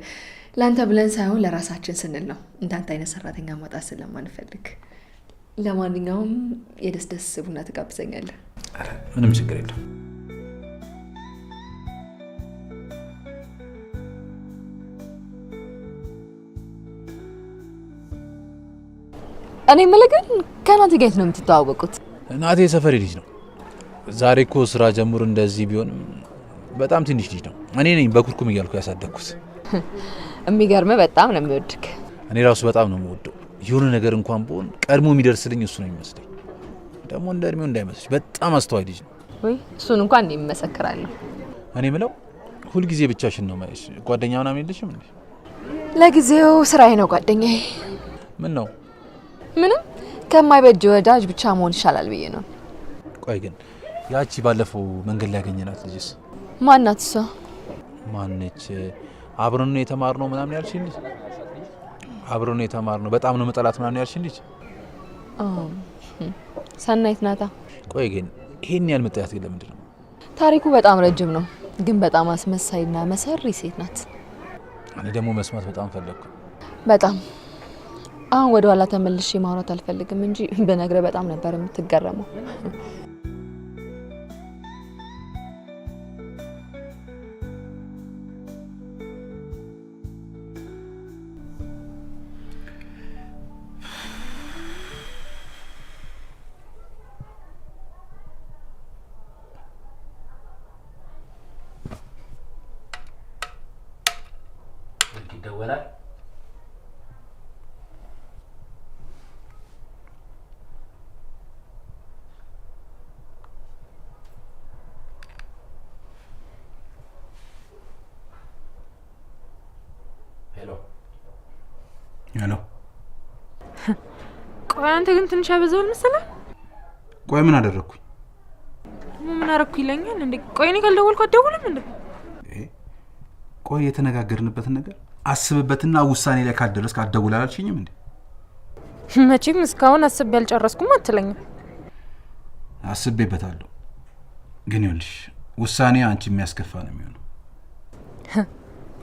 D: ለአንተ ብለን ሳይሆን ለራሳችን ስንል ነው። እንዳንተ አይነት ሰራተኛ ማጣት ስለማንፈልግ። ለማንኛውም የደስ ቡና ትጋብዘኛለህ?
B: አረ ምንም ችግር የለም።
D: እኔ መለገን ከናቲ ጋር ነው የምትተዋወቁት?
B: ናቲ የሰፈሬ ልጅ ነው። ዛሬ እኮ ስራ ጀምሮ እንደዚህ ቢሆንም በጣም ትንሽ ልጅ ነው። እኔ ነኝ በኩርኩም እያልኩ ያሳደግኩት።
D: የሚገርም በጣም ነው የሚወድክ።
B: እኔ ራሱ በጣም ነው የምወደው። የሆነ ነገር እንኳን ቢሆን ቀድሞ የሚደርስልኝ እሱ ነው የሚመስለኝ። ደግሞ እንደ እድሜው እንዳይመስልሽ በጣም አስተዋይ ልጅ ነው።
D: ወይ እሱን እንኳን እኔ እመሰክራለሁ።
B: እኔ ምለው ሁልጊዜ ብቻሽን ነው ማይሽ? ጓደኛ ምናምን የለሽም እንዴ?
D: ለጊዜው ስራዬ ነው ጓደኛዬ።
B: ምን ነው?
D: ምንም ከማይበጅ ወዳጅ ብቻ መሆን ይሻላል ብዬ ነው።
B: ቆይ ግን ያቺ ባለፈው መንገድ ላይ ያገኘናት ልጅስ
D: ማናት? እሷ
B: ማነች? አብረን ነው የተማርነው ምናምን ያልሽኝ ልጅ? አብረን ነው የተማርነው በጣም ነው መጠላት ምናምን ያልሽኝ ልጅ?
D: ሰናይት ናታ።
B: ቆይ ግን ይሄን ያህል መጣያት ግን ለምንድን ነው?
D: ታሪኩ በጣም ረጅም ነው፣ ግን በጣም አስመሳይና መሰሪ ሴት ናት።
B: እኔ ደግሞ መስማት በጣም ፈለግኩ።
D: በጣም አሁን ወደ ኋላ ተመልሼ ማውራት አልፈልግም እንጂ በነገር በጣም ነበር የምትገረመው።
A: ይደወላል። ሄሎ
E: ሄሎ።
C: ቆይ አንተ ግን ትንሽ አበዛው መሰለህ።
E: ቆይ ምን አደረኩኝ?
C: ምን አረኩ ይለኛል እንዴ? ቆይ እኔ ካልደወልኩ አትደውልም እንዴ?
E: ቆይ የተነጋገርንበትን ነገር አስብበትና ውሳኔ ላይ ካደረስክ አትደውል አላልሽኝም እንዴ?
C: መቼም እስካሁን አስቤ ያልጨረስኩም አትለኝም።
E: አስቤበታለሁ፣ ግን ይኸውልሽ ውሳኔ አንቺ የሚያስከፋ ነው የሚሆነው።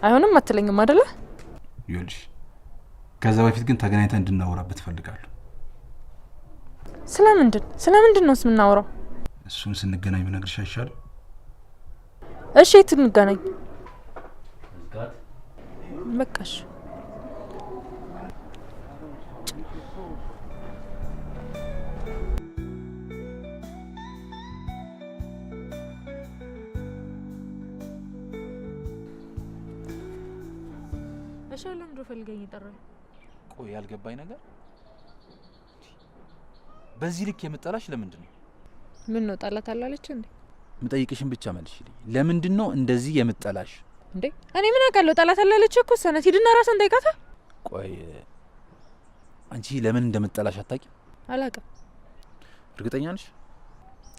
C: አይሆንም አትለኝም አይደለ?
E: ይኸውልሽ ከዛ በፊት ግን ተገናኝተን እንድናወራበት እፈልጋለሁ።
C: ስለምንድን ነው የምናወራው?
E: እሱን ስንገናኝ ብነግርሽ አይሻልም?
C: እሺ የት እንገናኝ? በቃሽ። እሺ ለምንድነው ፈልገኝ የጠራኝ?
B: ቆይ ያልገባኝ ነገር በዚህ ልክ የምጠላሽ ለምንድን ነው?
C: ምን ነው ጣላት አላለች እንዴ?
B: ምጠይቅሽን ብቻ መልሽልኝ። ለምንድን ነው እንደዚህ የምጠላሽ?
C: እንዴ እኔ ምን አውቃለሁ? ጣላት አላለች እኮ ሰነት ሂድና ራስን ጠይቃታ።
B: ቆይ አንቺ ለምን እንደምጠላሽ አታውቂም?
C: አላውቅም።
B: እርግጠኛ ነሽ?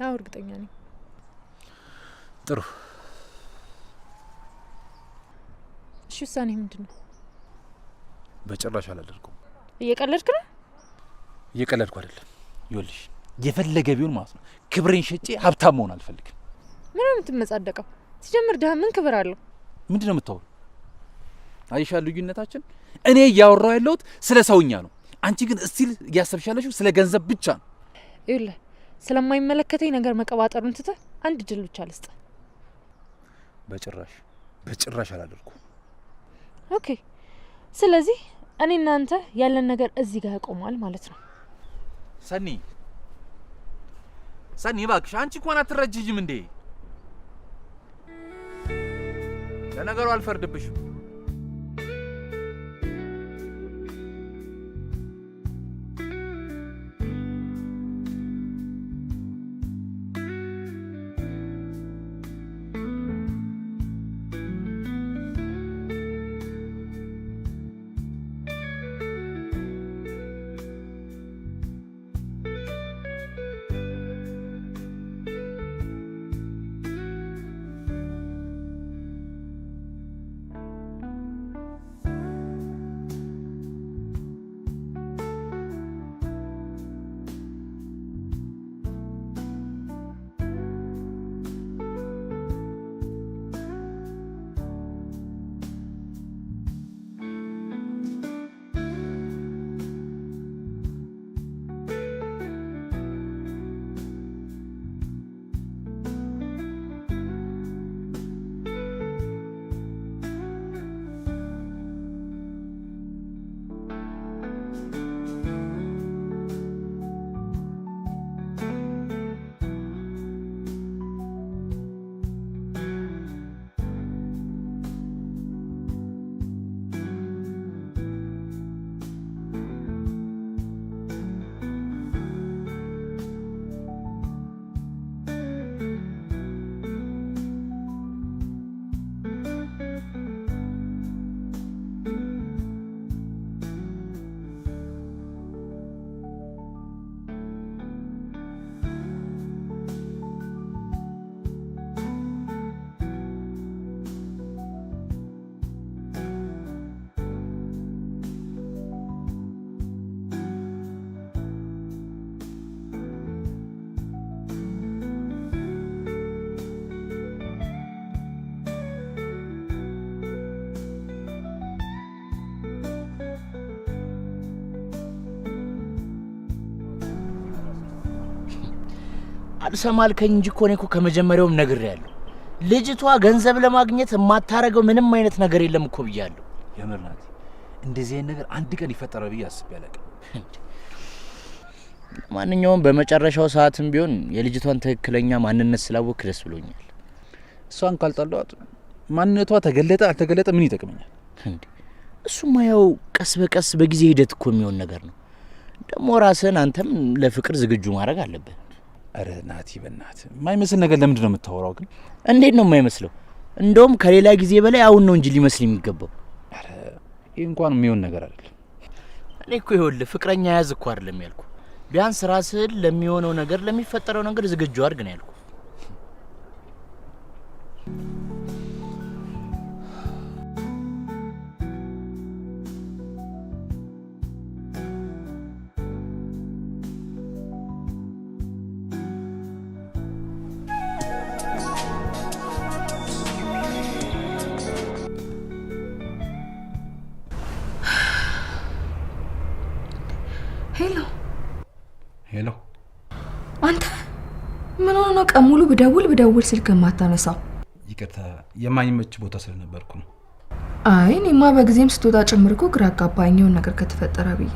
C: አዎ እርግጠኛ ነኝ።
B: ጥሩ።
C: እሺ ውሳኔ ምንድን ነው?
B: በጭራሽ አላደርገውም።
C: እየቀለድክ ነው?
B: እየቀለድኩ አይደለም። ይኸውልሽ የፈለገ ቢሆን ማለት ነው ክብሬን ሸጬ ሀብታም መሆን አልፈልግም።
C: ምን ነው የምትመጻደቀው? ሲጀምር ድሀ ምን ክብር አለው?
B: ምንድነው የምታወሩ? አይሻ ልዩነታችን። እኔ እያወራው ያለሁት ስለ ሰውኛ ነው። አንቺ ግን እስቲል እያሰብሽ ያለሽው ስለ ገንዘብ ብቻ ነው።
C: ይኸውልህ ስለማይመለከተኝ ነገር መቀባጠሩን ትተህ አንድ ድል ብቻ ልስጥ።
B: በጭራሽ አላደርኩም።
C: ኦኬ ስለዚህ እኔ እናንተ ያለን ነገር እዚህ ጋር ያቆማል ማለት ነው።
B: ሰኒ እባክሽ አንቺ እንኳን አትረጅጅም እንዴ? ለነገሩ አልፈርድብሽም።
A: አልሰማልከኝ እንጂ እኮ እኔ እኮ ከመጀመሪያውም ነግሬያለሁ። ልጅቷ ገንዘብ ለማግኘት የማታረገው ምንም አይነት ነገር የለም እኮ ብያለሁ።
E: የምር ናቲ፣ እንደዚህ አይነት ነገር አንድ ቀን ይፈጠራል ብዬ አስቤ አላውቅም።
A: ማንኛውም በመጨረሻው ሰዓትም ቢሆን የልጅቷን ትክክለኛ ማንነት ስላወቅ ደስ ብሎኛል።
E: እሷን ካልጠላኋት ማንነቷ ተገለጠ አልተገለጠ ምን ይጠቅመኛል?
A: እሱማ ያው ቀስ በቀስ በጊዜ ሂደት እኮ የሚሆን ነገር ነው። ደግሞ ራስህን አንተም ለፍቅር ዝግጁ ማድረግ አለብህ።
E: አረ ናቲ በእናትህ የማይመስል ነገር ለምንድን ነው የምታወራው ግን?
A: እንዴት ነው የማይመስለው? እንደውም ከሌላ ጊዜ በላይ አሁን ነው እንጂ ሊመስል የሚገባው።
E: አረ ይህ እንኳን የሚሆን ነገር አይደለም።
A: እኔ እኮ ይኸውልህ ፍቅረኛ ያዝ እኮ አይደለም ያልኩ፣ ቢያንስ ራስህን ለሚሆነው ነገር ለሚፈጠረው ነገር ዝግጁ አድርግ ነው ያልኩ።
E: ሄሎ፣
D: አንተ ምን ሆነ ነው ቀን ሙሉ ብደውል ስልክ የማታነሳው?
E: ይቅርታ የማይመች ቦታ ስለነበርኩ ነው።
D: አይ እኔማ በጊዜም ስትወጣ ጭምር እኮ ግራ አጋባኝውን ነገር ከተፈጠረ ብዬ።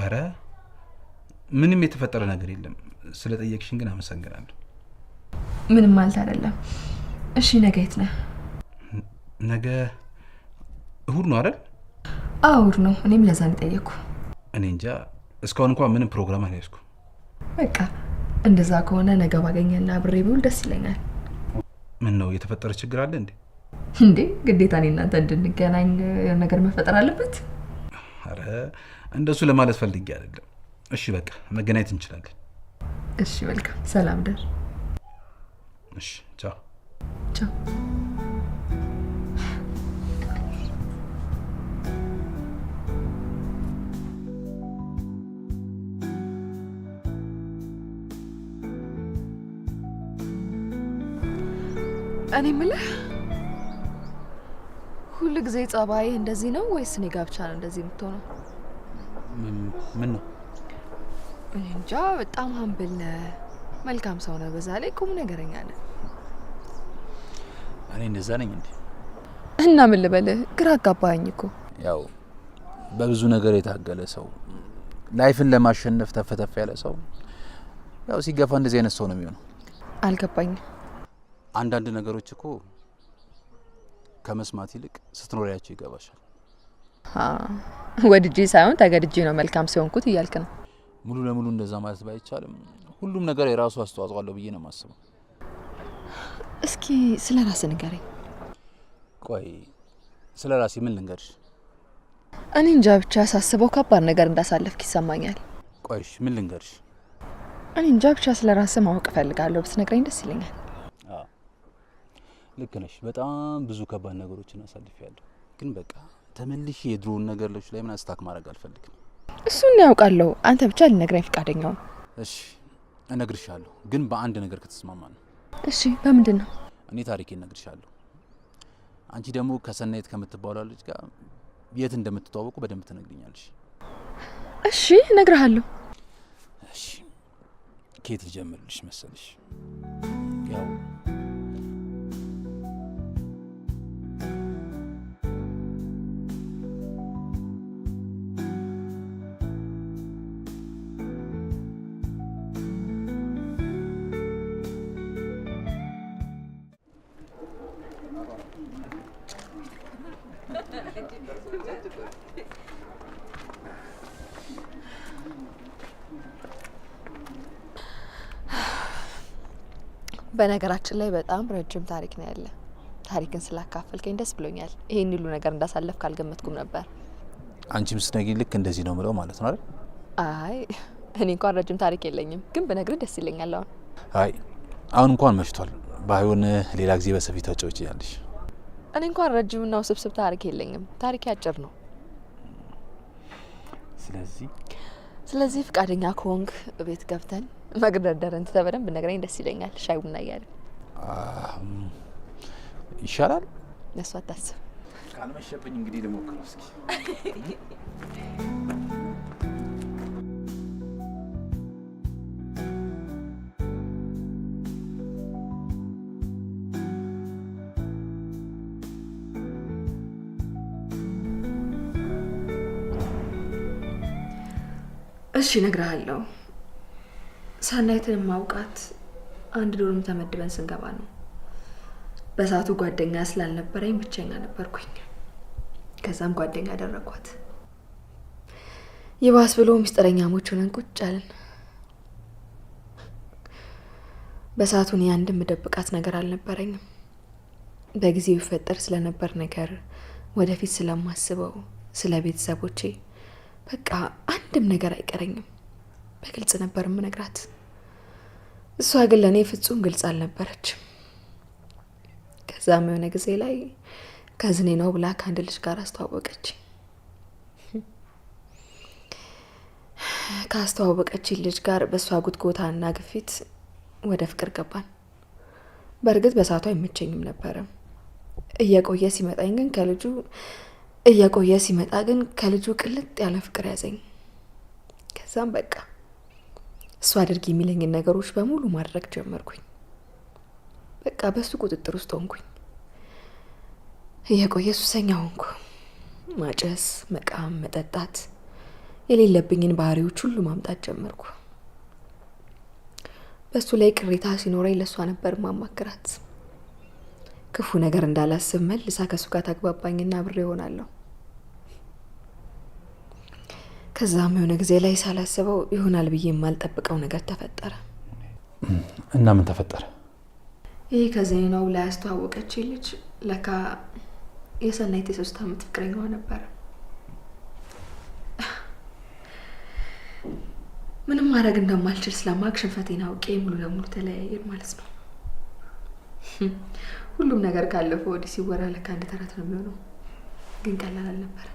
E: አረ ምንም የተፈጠረ ነገር የለም። ስለጠየቅሽኝ ግን አመሰግናለሁ።
D: ምንም ማለት አይደለም። እሺ ነገ የት ነህ?
E: ነገ እሁድ ነው አይደል?
D: አዎ እሁድ ነው። እኔም ለዛ ነው የጠየቅኩ።
E: እኔ እንጃ እስካሁን እንኳን ምንም ፕሮግራም አልያዝኩም።
D: በቃ እንደዛ ከሆነ ነገ ባገኘና አብሬ ብውል ደስ ይለኛል።
E: ምን ነው የተፈጠረ ችግር አለ እንዴ?
D: እንዴ ግዴታ እኔ እናንተ እንድንገናኝ ነገር መፈጠር አለበት?
E: አረ እንደሱ ለማለት ፈልጌ አይደለም። እሺ በቃ መገናኘት እንችላለን።
D: እሺ መልካም፣ ሰላም ደር።
E: እሺ ቻው
D: ቻው። እኔ የምልህ ሁሉ ጊዜ ጸባይ እንደዚህ ነው ወይስ እኔ ጋር ብቻ ነው እንደዚህ የምትሆነው?
E: ምን ነው?
D: እኔ እንጃ። በጣም ሀምብል ነህ፣ መልካም ሰው ነህ፣ በዛ ላይ ቁም ነገረኛ ነህ።
E: እኔ እንደዛ ነኝ እንዴ?
D: እና ምን ልበልህ፣ ግራ አጋባኝ እኮ።
B: ያው በብዙ ነገር የታገለ ሰው፣ ላይፍን ለማሸነፍ ተፈተፍ ያለ ሰው ያው ሲገፋ እንደዚህ አይነት ሰው ነው የሚሆነው።
D: አልገባኝም።
B: አንዳንድ ነገሮች እኮ ከመስማት ይልቅ ስትኖሪያቸው ይገባሻል።
D: ወድጄ ሳይሆን ተገድጄ ነው መልካም ሲሆንኩት እያልክ ነው?
B: ሙሉ ለሙሉ እንደዛ ማለት ባይቻልም ሁሉም ነገር የራሱ አስተዋጽኦ አለው ብዬ ነው የማስበው።
D: እስኪ ስለ ራስህ ንገረኝ።
B: ቆይ ስለ ራሴ ምን ልንገርሽ?
D: እኔ እንጃ ብቻ ሳስበው ከባድ ነገር እንዳሳለፍክ ይሰማኛል።
B: ቆይሽ ምን ልንገርሽ?
D: እኔ እንጃ ብቻ ስለ ራስህ ማወቅ እፈልጋለሁ። ብትነግረኝ ደስ ይለኛል።
B: ልክ ነሽ። በጣም ብዙ ከባድ ነገሮችን አሳልፌያለሁ። ግን በቃ ተመልሼ የድሮውን ነገሮች ላይ ምን አስታክ ማድረግ አልፈልግም።
D: እሱን ያውቃለሁ። አንተ ብቻ ልነግረኝ ፈቃደኛ ሁን።
B: እሺ እነግርሻለሁ፣ ግን በአንድ ነገር ከተስማማ ነው።
D: እሺ በምንድን ነው?
B: እኔ ታሪኬን እነግርሻለሁ። አንቺ ደግሞ ከሰናይት ከምትባለው ልጅ ጋር የት እንደምትተዋወቁ በደንብ ትነግሪኛለሽ።
D: እሺ እነግርሃለሁ።
B: እሺ ከየት ልጀምርልሽ መሰልሽ? ያው
D: በነገራችን ላይ በጣም ረጅም ታሪክ ነው ያለ። ታሪክን ስላካፈልከኝ ደስ ብሎኛል። ይሄን ሁሉ ነገር እንዳሳለፍ ካልገመትኩም ነበር።
B: አንቺም ስትነግሪኝ ልክ እንደዚህ ነው ምለው ማለት ነው አይደል?
D: አይ እኔ እንኳን ረጅም ታሪክ የለኝም፣ ግን ብነግርህ ደስ ይለኛል።
B: አይ አሁን እንኳን መሽቷል። ባይሆን ሌላ ጊዜ በሰፊው ታጫውቺኛለሽ።
D: እኔ እንኳን ረጅምና ውስብስብ ታሪክ የለኝም። ታሪክ አጭር ነው። ስለዚህ ፍቃደኛ ከሆንክ ቤት ገብተን መግደርደርን ትተህ በደንብ ብነግረኝ ደስ ይለኛል። ሻይ ቡና እያለን
B: ይሻላል።
D: ለእሱ አታስብ።
B: ካልመሸብኝ እንግዲህ ልሞክረው እስኪ።
D: እሺ እነግርሃለሁ። ሰናይትን ማውቃት አንድ ዶርም ተመድበን ስንገባ ነው። በሰዓቱ ጓደኛ ስላልነበረኝ ብቸኛ ነበርኩኝ። ከዛም ጓደኛ አደረኳት። ይባስ ብሎ ሚስጥረኛሞች ሆነን ቁጭ አለን። በሰዓቱ እኔ አንድም ምደብቃት ነገር አልነበረኝም። በጊዜው ይፈጠር ስለነበር ነገር፣ ወደፊት ስለማስበው፣ ስለ ቤተሰቦቼ በቃ አንድም ነገር አይቀረኝም። በግልጽ ነበር ምነግራት። እሷ ግን ለእኔ ፍጹም ግልጽ አልነበረችም። ከዛም የሆነ ጊዜ ላይ ከዝኔ ነው ብላ ከአንድ ልጅ ጋር አስተዋወቀች። ካስተዋወቀችኝ ልጅ ጋር በእሷ ጉትጎታና ግፊት ወደ ፍቅር ገባን። በእርግጥ በሰዓቱ አይመቸኝም ነበረ። እየቆየ ሲመጣ ግን ከልጁ ቅልጥ ያለ ፍቅር ያዘኝ። ከዛም በቃ እሱ አድርጊ የሚለኝን ነገሮች በሙሉ ማድረግ ጀመርኩኝ። በቃ በሱ ቁጥጥር ውስጥ ሆንኩኝ። እየቆየ ሱሰኛ ሆንኩ። ማጨስ፣ መቃም፣ መጠጣት፣ የሌለብኝን ባህሪዎች ሁሉ ማምጣት ጀመርኩ። በሱ ላይ ቅሬታ ሲኖረኝ ለሷ ነበር ማማክራት። ክፉ ነገር እንዳላስብ መልሳ ከሱ ጋር ታግባባኝና አብሬ እሆናለሁ። ከዛም የሆነ ጊዜ ላይ ሳላስበው ይሆናል ብዬ የማልጠብቀው ነገር ተፈጠረ።
B: እና ምን ተፈጠረ?
D: ይህ ከዜናው ላይ ያስተዋወቀች ልጅ ለካ የሰናይት የ3 ዓመት ፍቅረኛዋ ነበር። ምንም ማድረግ እንደማልችል ስለማቅ ሽንፈቴን አውቄ ሙሉ ለሙሉ ተለያየን ማለት ነው። ሁሉም ነገር ካለፈው ወዲህ ሲወራ ለካ አንድ ተረት ነው የሚሆነው። ግን ቀላል አልነበረ።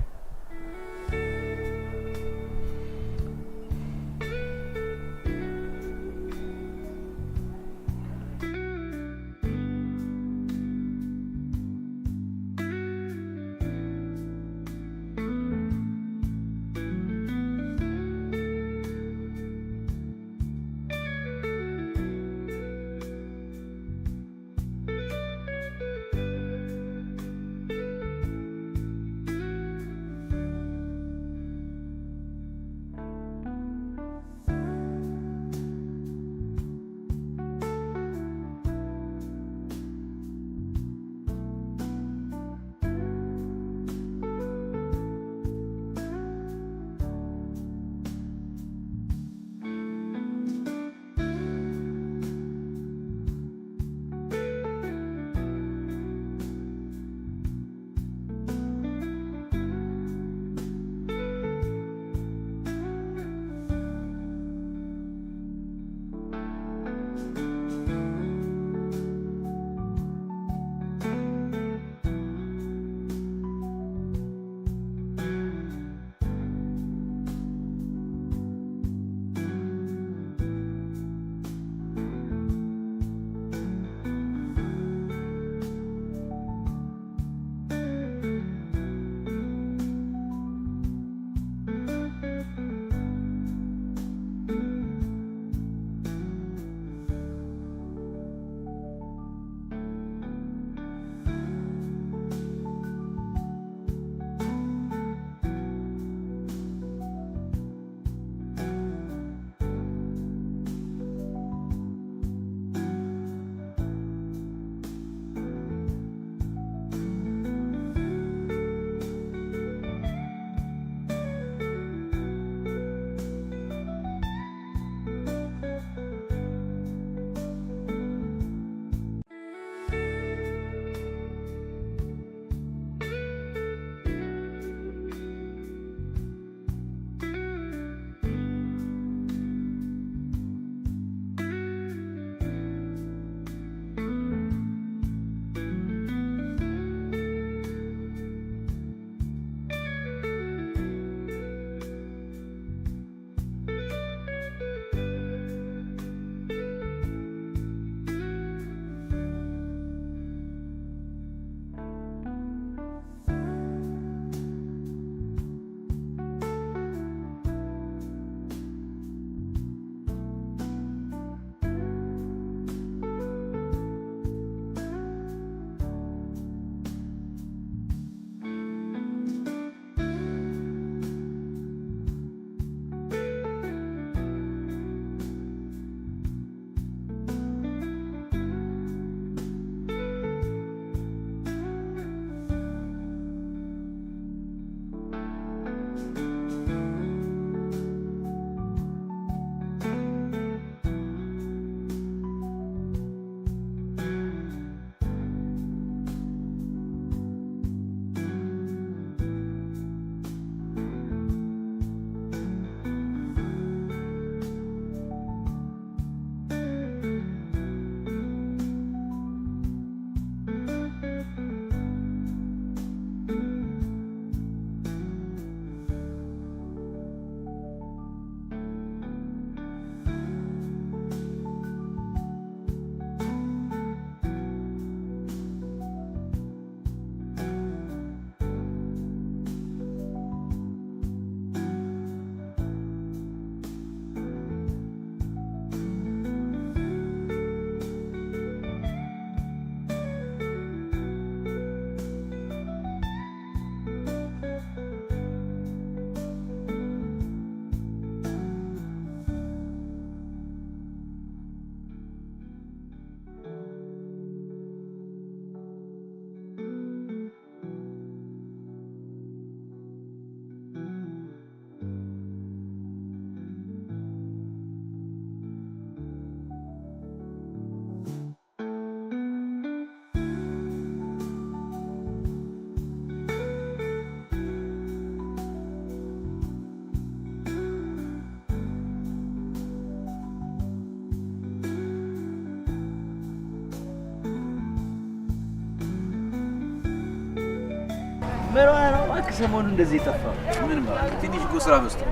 A: ምን ሆነህ ነው እባክህ ሰሞኑን እንደዚህ የጠፋው?
B: ምን ማለት ትንሽ እኮ ስራ በዝቶ።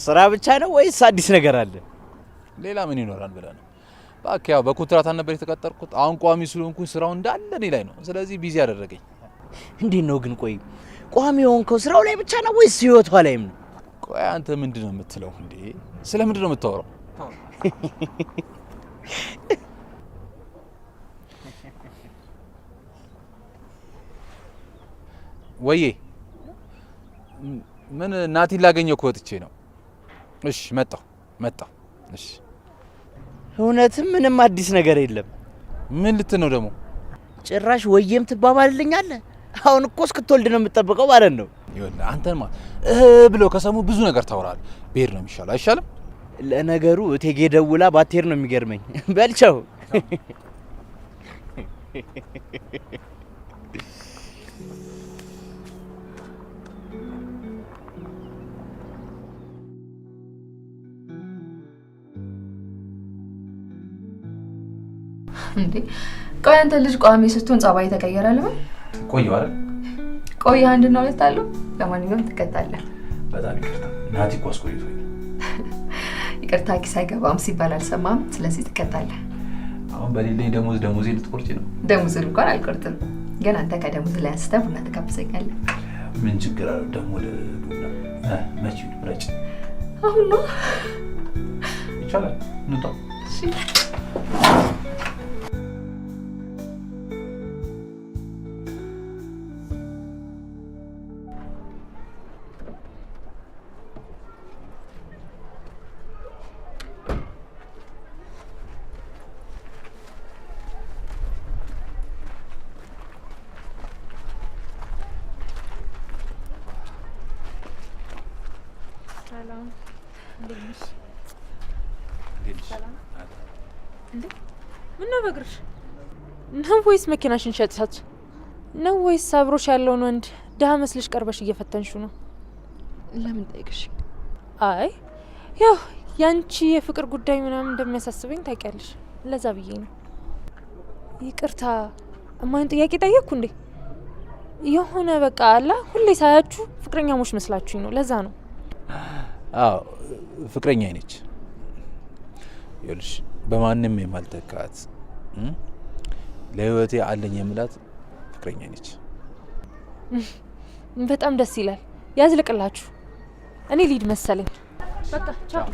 A: ስራ ብቻ ነው ወይስ አዲስ ነገር አለ?
B: ሌላ ምን ይኖራል ብለህ ነው? እባክህ ያው በኮንትራት ነበር የተቀጠርኩት። አሁን ቋሚ ስለሆንኩኝ ስራው እንዳለ እኔ ላይ ነው። ስለዚህ ቢዚ አደረገኝ።
A: እንዴት ነው ግን? ቆይ ቋሚ የሆንከው ስራው ላይ ብቻ ነው ወይስ ህይወቷ ላይም ነው?
B: ቆይ አንተ ምንድን ነው የምትለው እንዴ? ስለምንድን ነው የምታወራው? ወዬ ምን ናቲን ላገኘው እኮ ወጥቼ ነው። እሺ መጣሁ። እሺ
A: እውነትም ምንም አዲስ ነገር የለም።
B: ምን ልትል ነው ደግሞ?
A: ጭራሽ ወዬም ትባባልልኛለህ? አሁን እኮ እስክትወልድ ነው የምትጠብቀው ማለት ነው።
B: ይኸውልህ አንተማ ብሎ ከሰሙ ብዙ ነገር ታወራለህ። ብሄድ ነው የሚሻለው አይሻልም?
A: ለነገሩ እቴጌ ደውላ ባትሄድ ነው የሚገርመኝ። በልቻው
D: እንዴ ቆይ አንተ ልጅ ቋሚ ስትሆን ጸባይ ተቀየረ ለምን?
B: ቆየው አይደል?
D: ቆይ አንድ ነው ለታለው። ለማንኛውም ትቀጣለህ።
B: በጣም ይቅርታ ናቲ እኮ አስቆይቶኝ።
D: ይቅርታ ኪስ አይገባም ሲባል አልሰማም። ስለዚህ ትቀጣለህ።
B: አሁን በሌለኝ ደሞዜ ልትቆርጪ ነው?
D: ደሞዝን እንኳን አልቆርጥም፣ ግን አንተ ከደሞዝ ላይ አንስተህ ቡና ትጋብዘኛለህ።
B: ምን ችግር አለው ደግሞ ለቡና? መቼ ምረጭ?
D: አሁን ነው
B: ይቻላል። እንውጣ።
D: እሺ
C: ምነው በእግርሽ ነው ወይስ መኪናሽን ሸጥሻት ነው ወይስ አብሮሽ ያለውን ወንድ ደሃ መስልሽ ቀርበሽ እየፈተንሹ ነው?
D: ለምን ጠይቅሽ?
C: አይ ያው ያንቺ የፍቅር ጉዳይ ምናምን እንደሚያሳስበኝ ታውቂያለሽ። ለዛ ብዬ ነው። ይቅርታ እማይን ጥያቄ ጠየቅኩ እንዴ? የሆነ በቃ አላ ሁሌ ሳያችሁ ፍቅረኛሞች መስላችሁኝ ነው። ለዛ ነው።
B: አዎ ፍቅረኛ ነች። ይኸውልሽ በማንም የማልተካት ለህይወቴ አለኝ የምላት ፍቅረኛ ነች።
C: በጣም ደስ ይላል። ያዝልቅላችሁ። እኔ ሊድ መሰለኝ። በቃ ቻው።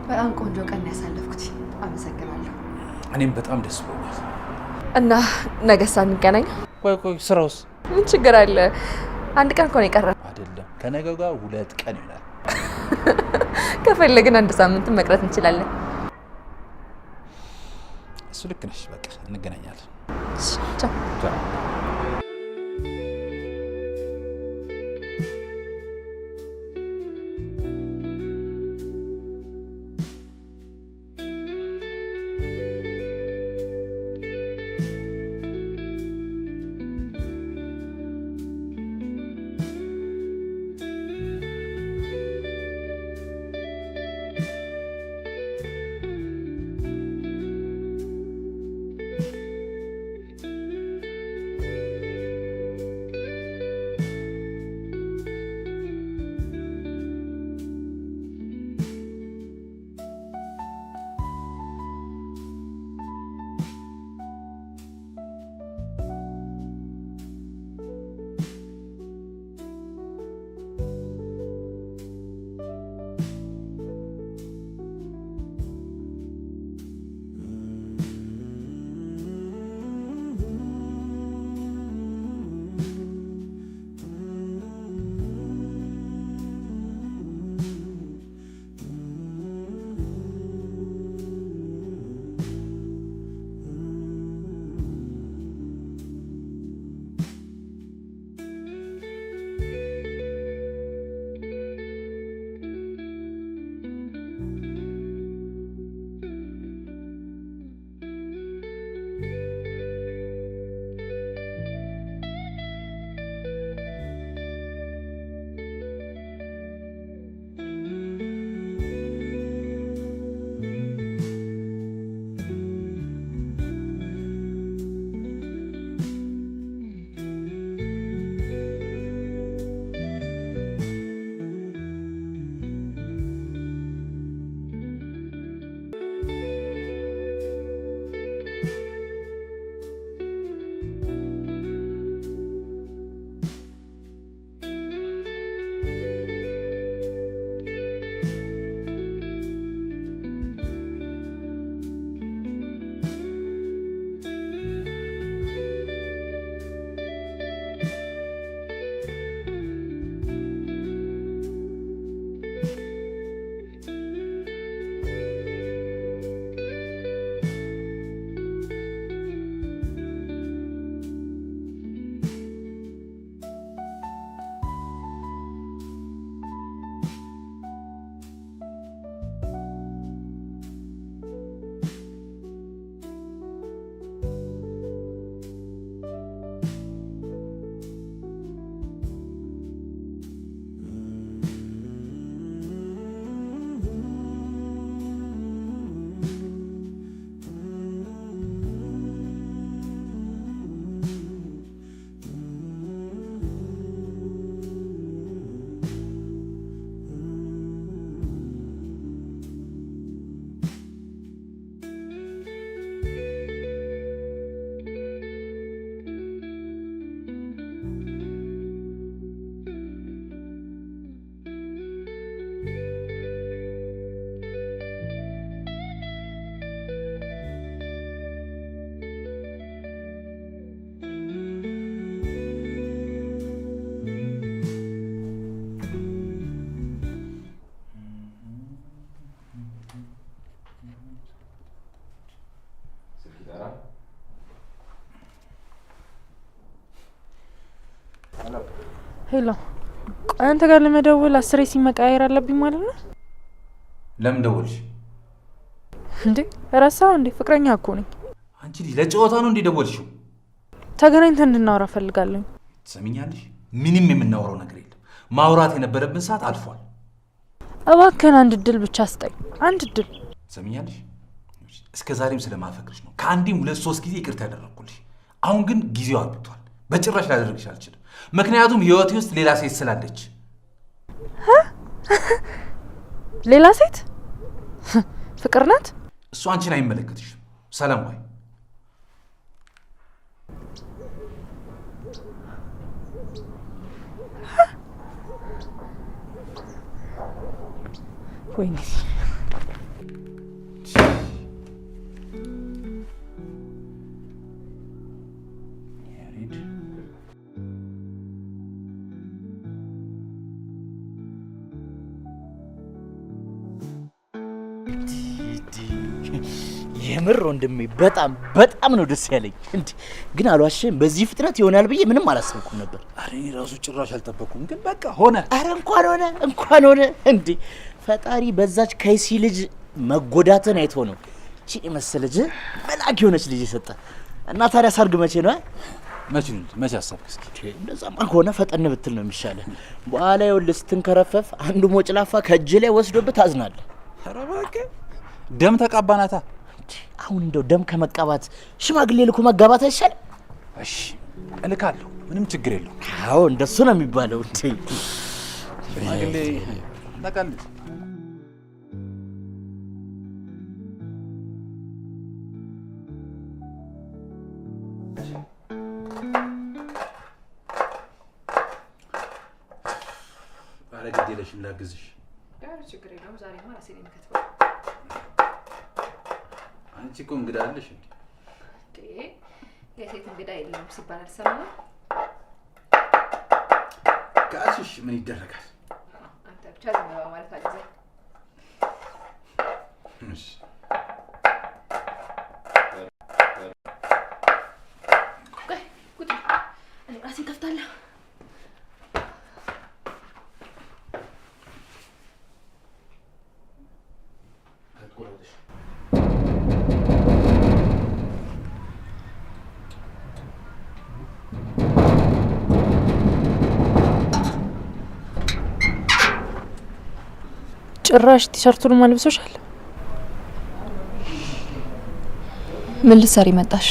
C: በጣም ቆንጆ ቀን ያሳለፍኩት። አመሰግናለሁ።
B: እኔም በጣም ደስ ብሎኛል።
D: እና ነገሳ እንገናኝ።
B: ቆይ ስራውስ
D: ምን ችግር አለ? አንድ ቀን እኮ ነው የቀረን።
B: አይደለም ከነገው ጋር 2 ቀን ይሆናል።
D: ከፈለግን 1 ሳምንት መቅረት እንችላለን።
B: እሱ ልክ ነሽ። በቃ እንገናኛለን።
D: ቻው
B: ቻው።
C: ሄሎ፣ አንተ ጋር ለመደወል 10 ሲመቃየር አለብኝ ማለት ነው?
B: ለምን ደወልሽ
C: እንዴ? ረሳው እንዴ? ፍቅረኛ እኮ ነኝ።
B: አንቺ ልጅ ለጨዋታ ነው እንዴ ደወልሽው?
C: ተገናኝተን እንድናወራ ፈልጋለሁ።
B: ትሰሚኛለሽ? ምንም የምናወራው ነገር የለም። ማውራት የነበረብን ሰዓት አልፏል።
C: እባክህን አንድ እድል ብቻ ስጠኝ፣ አንድ እድል።
B: ትሰሚኛለሽ? እስከ ዛሬም ስለማፈቅርሽ ነው ከአንዴም 2-3 ጊዜ ይቅርታ ያደረግኩልሽ። አሁን ግን ጊዜው አብቅቷል። በጭራሽ ላደርግሽ አልችልም። ምክንያቱም ህይወቴ ውስጥ ሌላ ሴት ስላለች።
C: ሌላ ሴት? ፍቅር ናት?
B: እሱ አንቺን አይመለከትሽም ሰላማዊ።
C: ወይኔ
A: የምር ወንድሜ በጣም ነው ደስ ያለኝ። እንዴ ግን አልዋሽም፣ በዚህ ፍጥነት ይሆናል ብዬ ምንም አላሰብኩም ነበር።
E: አሬ ራሱ ጭራሽ አልጠበኩም፣ ግን በቃ ሆነ።
A: አረ እንኳን ሆነ። እንዴ ፈጣሪ በዛች ከይሲ ልጅ መጎዳትን አይቶ ነው እቺ መሰለች መላክ የሆነች ልጅ የሰጠ እና ታዲያ ሰርግ መቼ ነው?
E: መቼ አሰብክ? እስኪ
A: እንደዛማ ከሆነ ፈጠን ብትል ነው የሚሻለው። በኋላ ይኸውልህ ስትንከረፈፍ አንዱ ሞጭላፋ ከእጅ ላይ ወስዶብህ ታዝናለህ።
E: ኧረ እባክህ ደም ተቃባናታ።
A: አሁን እንደው ደም ከመቃባት ሽማግሌ ልኮ መጋባት አይሻልም?
E: እሺ እልካለሁ፣ ምንም ችግር የለውም።
A: አዎ እንደሱ ነው የሚባለው። እንዴ
E: ሽማግሌ ነቃልኝ። ኧረ ግድ የለሽም ላግዝሽ።
D: ችግር የለውም። ዛሬማ ራሴ ነኝ የምከትበው።
E: አንቺ እኮ እንግዳ አለሽ እንዴ?
D: የሴት እንግዳ የለም ሲባል አልሰማህም?
E: ጋሽሽ ምን ይደረጋል?
D: አንተ ብቻ ዝም በል ማለት አለዘ።
E: እሺ
D: ቁጭ እኔ ራሴ ከፍታለሁ።
C: ጭራሽ ቲሸርቱን ማልብሶሻል።
D: ምን ልትሰሪ መጣሽ?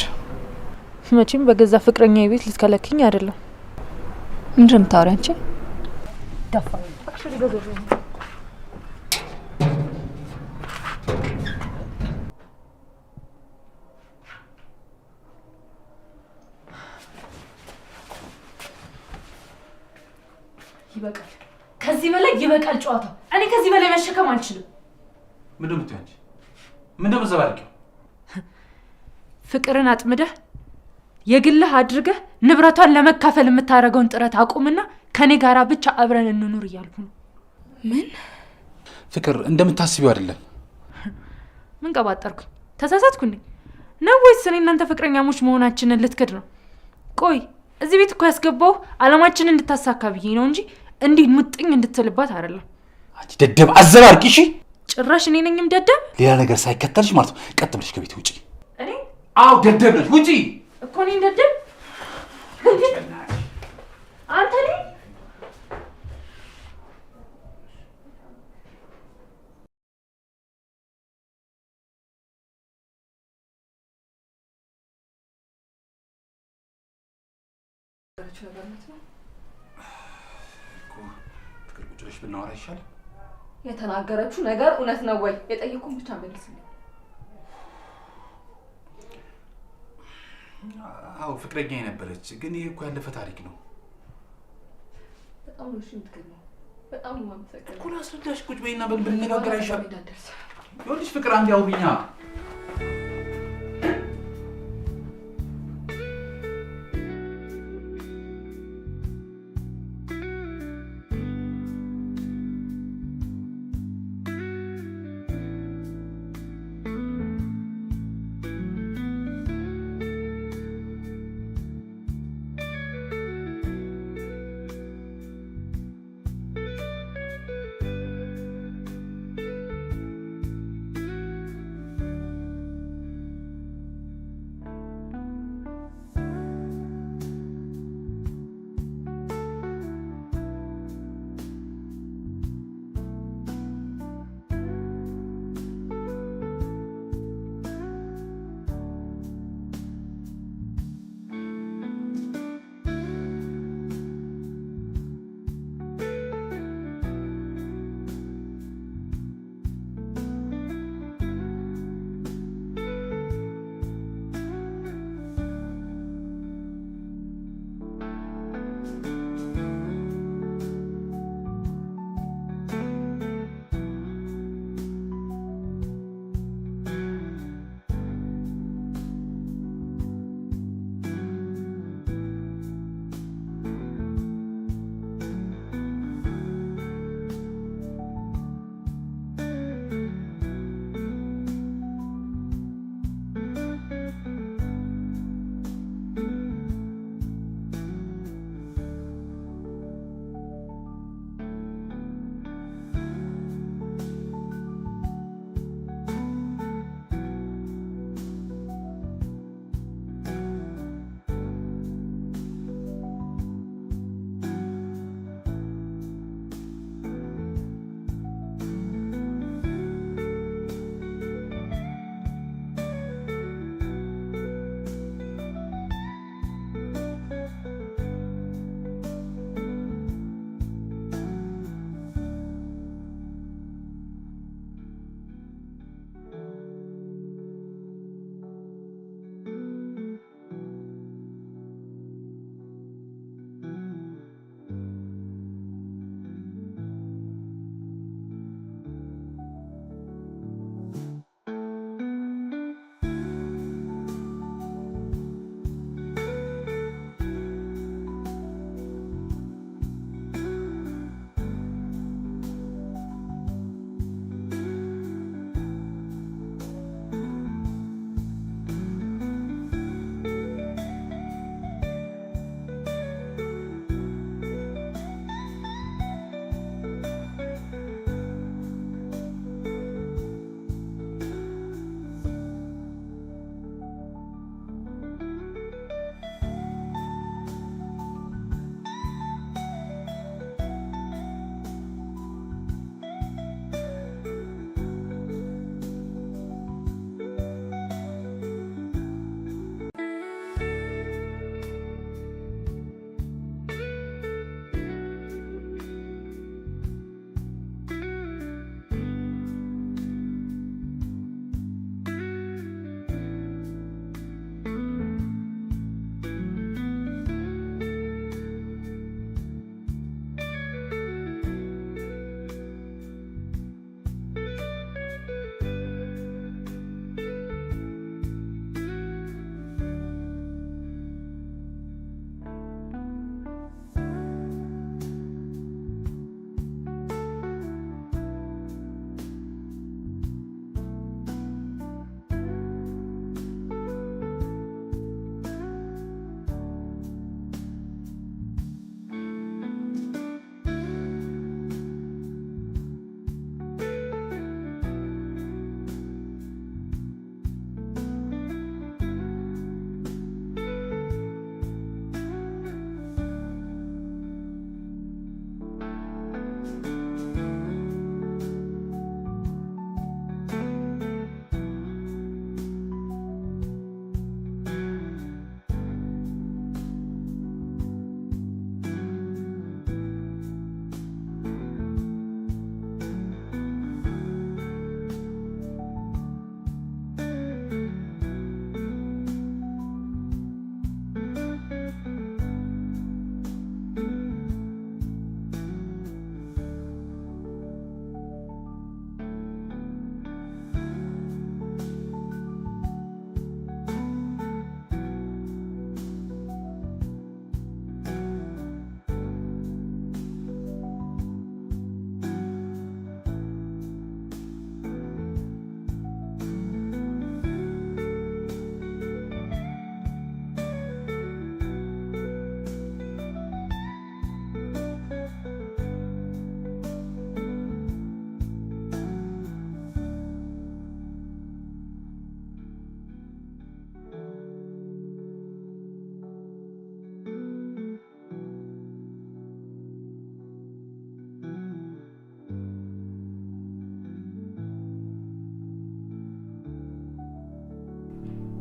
C: መቼም በገዛ ፍቅረኛ ቤት ልትከለክኝ አይደለም።
D: ምንድን ነው የምታወሪው አንቺ?
C: ደፋ ይበቃል። ከዚህ በላይ ይበቃል ጨዋታው። እኔ ከዚህ በላይ መሸከም አልችልም።
B: ምንድን ነው የምትይው አንቺ? ምንድን ነው የምትዘባርቂው?
C: ፍቅርን አጥምደህ የግልህ አድርገህ ንብረቷን ለመካፈል የምታደርገውን ጥረት አቁምና ከኔ ጋራ ብቻ አብረን እንኑር እያልኩ ነው።
D: ምን?
E: ፍቅር እንደምታስቢው አይደለም።
C: ምን ቀባጠርኩኝ? ተሳሳትኩ እንዴ? ነው ወይስ እኔ እናንተ ፍቅረኛሞች መሆናችንን ልትክድ ነው? ቆይ እዚህ ቤት እኮ ያስገባው አላማችንን እንድታሳካ ብዬ ነው እንጂ እንዲህ ሙጥኝ እንድትልባት አይደለም።
E: አንቺ ደደብ አዘባርቂ! እሺ
C: ጭራሽ እኔ ነኝም ደደብ?
E: ሌላ ነገር ሳይከተልሽ ማለት ነው። ቀጥ ብለሽ ከቤት ውጪ።
C: እኔ?
E: አዎ ደደብ ነሽ፣ ውጪ
C: እኮ እኔ ደደብ? አንተ ነህ?
E: ፍቅር ቁጭ ብለሽ ብናወራ ይሻላል።
D: የተናገረችው ነገር እውነት ነው ወይ? የጠየቁን ብቻ መልስልኝ።
E: አዎ ፍቅረኛ የነበረች ግን ይሄ እኮ ያለፈ ታሪክ ነው።
D: በጣም ነው እሺ የምትገርመው። በጣም ነው የማመሰግነው።
E: እኮ ላስረዳሽ። ቁጭ በይና ብንነጋገር አይሻልም? ይኸውልሽ ፍቅር አንዴ አውሪኛ።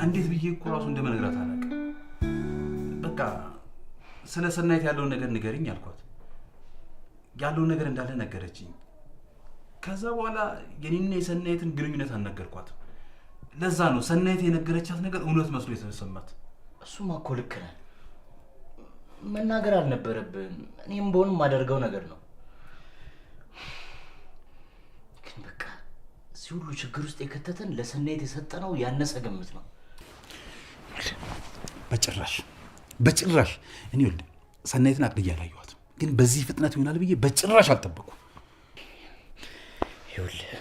E: እንዴት ብዬ እኮ ራሱ እንደመነግራት አላውቅም። በቃ ስለ ሰናይት ያለውን ነገር ንገሪኝ አልኳት። ያለውን ነገር እንዳለ ነገረችኝ። ከዛ በኋላ የኔና የሰናይትን ግንኙነት አልነገርኳትም። ለዛ ነው ሰናይት የነገረቻት ነገር እውነት መስሎ የተሰማት።
A: እሱማ እኮ ልክ ነህ። መናገር አልነበረብን። እኔም በሆንም ማደርገው ነገር ነው። ግን በቃ እዚህ ሁሉ ችግር ውስጥ የከተተን ለሰናይት የሰጠነው ያነሰ ግምት ነው።
E: በጭራሽ እኔ ወልድ ሰናይትን አቅድዬ አላየኋትም። ግን በዚህ ፍጥነት ይሆናል ብዬ በጭራሽ አልጠበኩም።
A: ይኸውልህ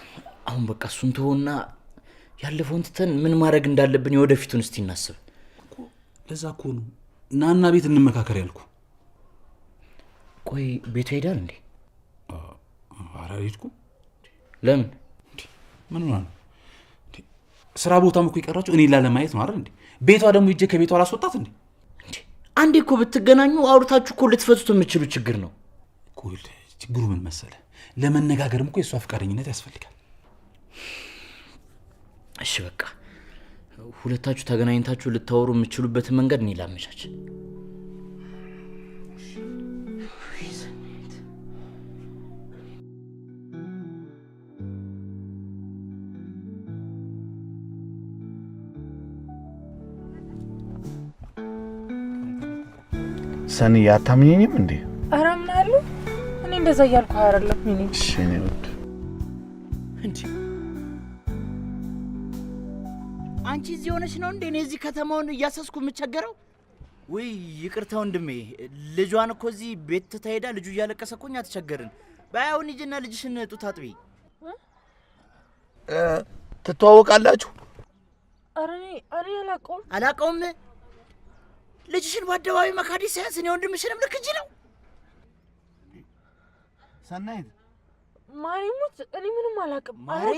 A: አሁን በቃ እሱን ተወውና ያለፈውን ትተን ምን ማድረግ እንዳለብን የወደፊቱን እስቲ እናስብ።
E: ለዛ እኮ ነው ናና ቤት እንመካከር ያልኩ።
A: ቆይ ቤቱ ሄዳል እንዴ?
E: ኧረ አልሄድኩም።
A: ለምን?
E: ምን ሆነ? ስራ ቦታም እኮ የቀራችሁ እኔ ላለማየት ነው አይደል እንዴ? ቤቷ ደግሞ ሂጅ ከቤቷ አላስወጣት እንዴ?
A: አንዴ እኮ ብትገናኙ አውርታችሁ እኮ ልትፈቱት የምትችሉ ችግር ነው።
E: ችግሩ ምን መሰለ? ለመነጋገርም እኮ የእሷ ፈቃደኝነት ያስፈልጋል።
A: እሺ በቃ ሁለታችሁ ተገናኝታችሁ ልታወሩ የምትችሉበትን መንገድ እኔ ላመቻች።
F: ሰኒ አታምኚኝም እንዴ?
C: ኧረ ምን አሉ? እኔ እንደዛ እያልኩ አይደለም።
F: እሺ እኔ ወድ
A: እንዴ አንቺ እዚህ ሆነሽ ነው እንዴ እኔ እዚህ ከተማውን እያሰስኩ የምቸገረው? ወይ ይቅርታ ወንድሜ፣ ልጇን እኮ እዚህ ቤት ተሄዳ ልጁ እያለቀሰ እኮ እኛ ተቸገርን። ባያውን ሂጂና ልጅሽን ጡት አጥቢ።
F: ትተዋወቃላችሁ?
C: ኧረ እኔ
A: አላውቀውም። ልጅሽን በአደባባይ መካዲ ሳያንስ እኔ ወንድምሽንም ልክ እንጂ ነው።
F: ሰናይት
C: ማሪሙት እኔ ምንም አላውቅም።
A: ማሪ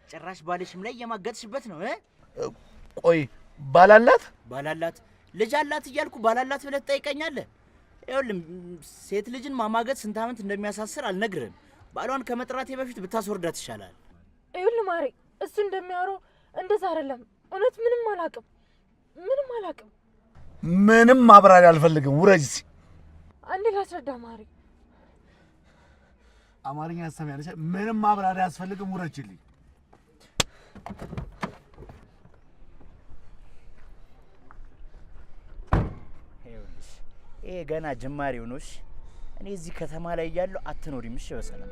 A: ጭራሽ ባልሽም ላይ የማገጥሽበት ነው።
F: ቆይ ባላላት
A: ልጅ አላት እያልኩ ባላላት ብለህ ትጠይቀኛለህ? ይኸውልህ ሴት ልጅን ማማገጥ ስንት ዓመት እንደሚያሳስር አልነግርህም። ባሏን ከመጥራቴ በፊት ብታስወርዳት ይሻላል።
C: ይኸውልህ ማሪ እሱ እንደሚያወራው እንደዛ አይደለም። እውነት ምንም አላውቅም።
F: ምንም ማብራሪያ አልፈልግም። ውረጅ።
C: አንዴ ላስረዳ ማሪ።
F: አማርኛ አሰማያለሽ? ምንም ማብራሪያ አያስፈልግም። ውረጅልኝ።
A: ይሄ ገና ጅማሬው ነው። እኔ እዚህ ከተማ ላይ እያለሁ አትኖሪም። እሺ በሰላም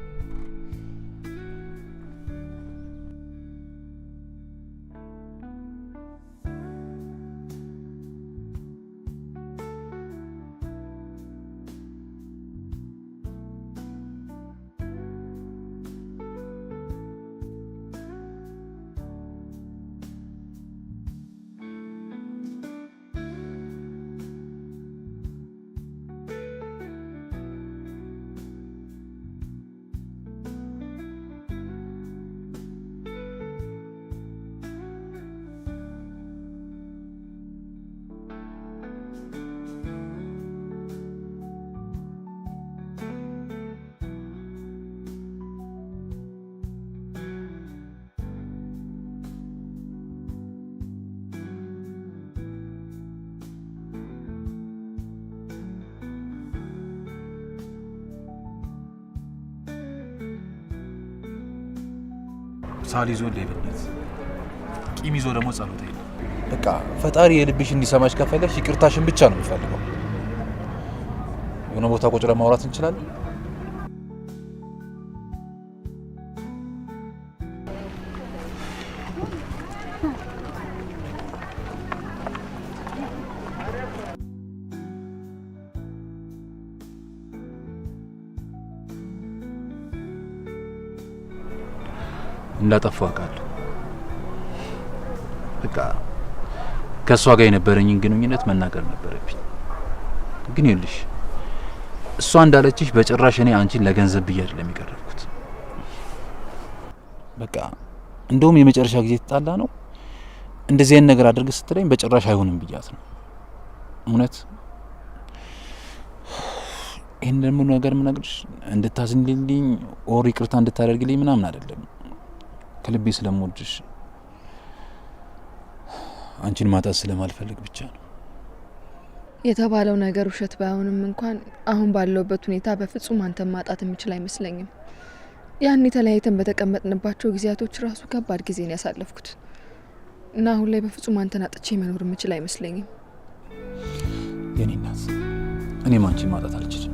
E: ሳል ይዞ ሌብነት፣ ቂም ይዞ ደግሞ ጸሎት አይደለም። በቃ ፈጣሪ የልብሽ እንዲሰማሽ ከፈለሽ ይቅርታሽን ብቻ ነው የሚፈልገው። የሆነ ቦታ ቁጭ ለማውራት እንችላለን። እንዳጠፋው አውቃለሁ። በቃ ከሷ ጋር የነበረኝን ግንኙነት መናገር ነበረብኝ። ግን ይኸውልሽ እሷ እንዳለችሽ በጭራሽ እኔ አንቺን ለገንዘብ ብዬ አይደለም የቀረብኩት። በቃ እንደውም የመጨረሻ ጊዜ ተጣላ ነው እንደዚህ አይነት ነገር አድርግ ስትለኝ በጭራሽ አይሆንም ብያት ነው። እውነት ይሄን ደግሞ ነገር ምነግርሽ እንድታዝንልኝ ኦር ይቅርታ እንድታደርግልኝ ምናምን አይደለም። ከልቤ ስለምወድሽ
B: አንቺን ማጣት ስለማልፈልግ ብቻ ነው።
D: የተባለው ነገር ውሸት ባይሆንም እንኳን አሁን ባለውበት ሁኔታ በፍጹም አንተን ማጣት የምችል አይመስለኝም። ያን ተለያይተን በተቀመጥንባቸው ጊዜያቶች ራሱ ከባድ ጊዜን ያሳለፍኩት እና አሁን ላይ በፍጹም አንተን አጥቼ መኖር የምችል አይመስለኝም።
B: የኔ እናት፣ እኔም አንቺን ማጣት አልችልም።